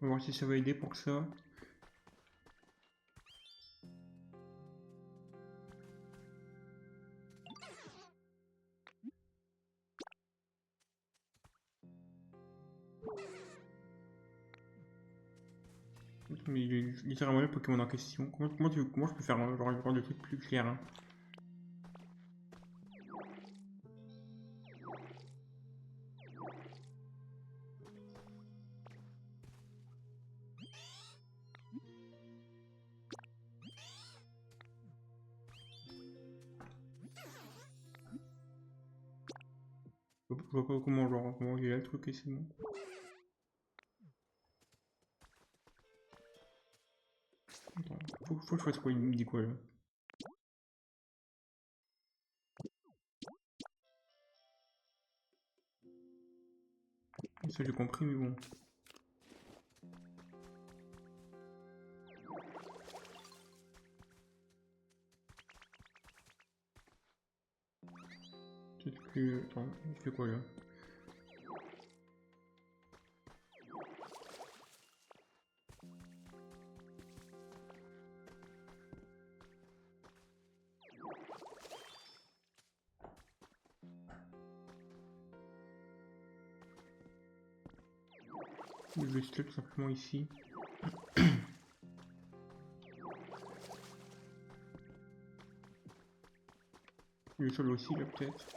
Speaker 1: On va voir si ça va aider pour ça. Mais il est littéralement le Pokémon en question. Comment je peux faire genre des trucs plus clairs hein. Je vois pas comment, genre, comment il est là le truc et c'est bon. Attends, faut que je fasse quoi, il me dit quoi là? Ça j'ai compris, mais bon. Peut-être que... Attends, il fait quoi là? Je vais juste tout simplement ici. Le sol aussi là peut-être.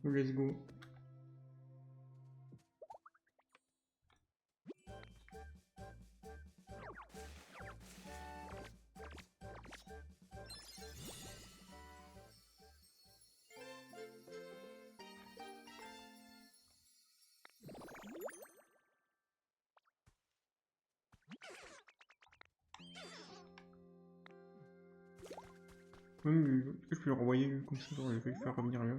Speaker 1: Let's go. Même, est-ce que je peux le renvoyer comme ça, genre, je vais le faire revenir là.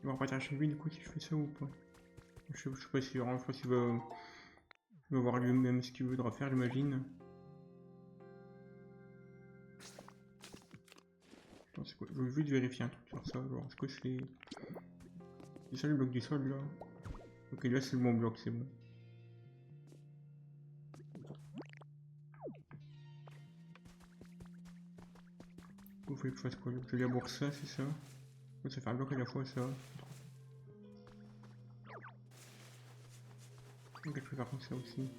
Speaker 1: Il va repartir chez lui du coup si je fais ça ou pas. Je sais pas si vraiment, je pense qu'il va voir lui-même ce qu'il voudra faire, j'imagine. Attends, c'est quoi? Je veux juste vérifier un truc sur ça, genre, est-ce que c'est... C'est ça le bloc du sol là? Ok, là c'est le bon bloc, c'est bon. Vous voulez que je fasse quoi? Je laboure ça, c'est ça? Ça fait un bloc à la fois ça. Ok, je peux faire comme ça aussi.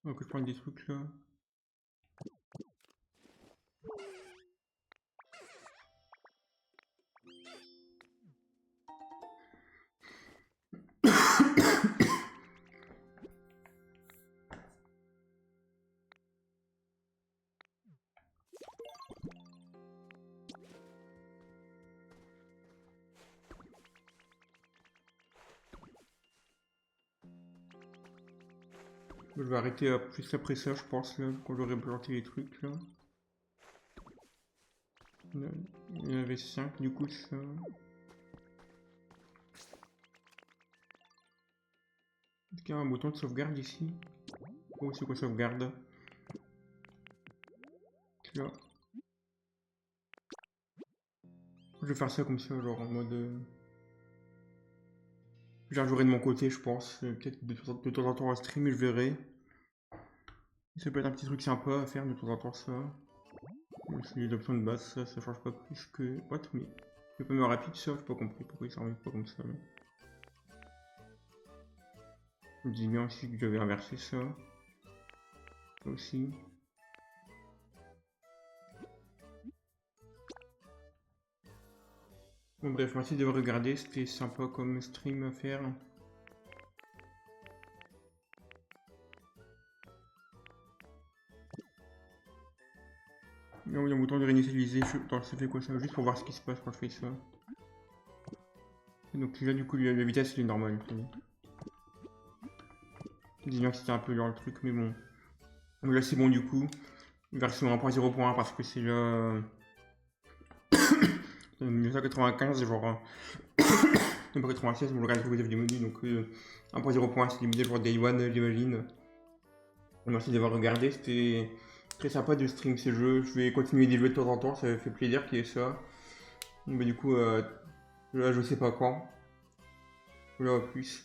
Speaker 1: Donc je prends des trucs là. Je vais arrêter juste après ça, je pense, là, quand j'aurai planté les trucs là. Il y en avait 5 du coup, ça. Est-ce qu'il y a un bouton de sauvegarde ici? Oh, c'est quoi sauvegarde? Là. Je vais faire ça comme ça, genre en mode... J'en jouerai de mon côté, je pense. Peut-être de temps en temps en stream, je verrai. Ça peut être un petit truc sympa à faire de temps en temps, ça. C'est les options de base, ça change pas plus que... What? Mais... C'est pas mieux rapide, ça? J'ai pas compris pourquoi il s'en pas comme ça, là. Je me dis bien aussi que j'avais inversé ça. Ça aussi. Bon bref, merci de regarder, c'était sympa comme stream à faire. Il y a un bouton de réinitialiser, ça fait quoi ça? Juste pour voir ce qui se passe quand je fais ça. Et donc là du coup la vitesse elle est normale. Disons que c'était un peu dans le truc mais bon. Donc là c'est bon du coup. Version 1.0.1 parce que c'est là... 1995 genre... Numéro 96, je regarde le du menu, donc 1.0 points, c'est limité pour Day One, j'imagine. Merci d'avoir regardé, c'était très sympa de stream ces jeux. Je vais continuer des jeux de temps en temps, ça fait plaisir qu'il y ait ça. Mais du coup, là, je sais pas quand. Là, plus.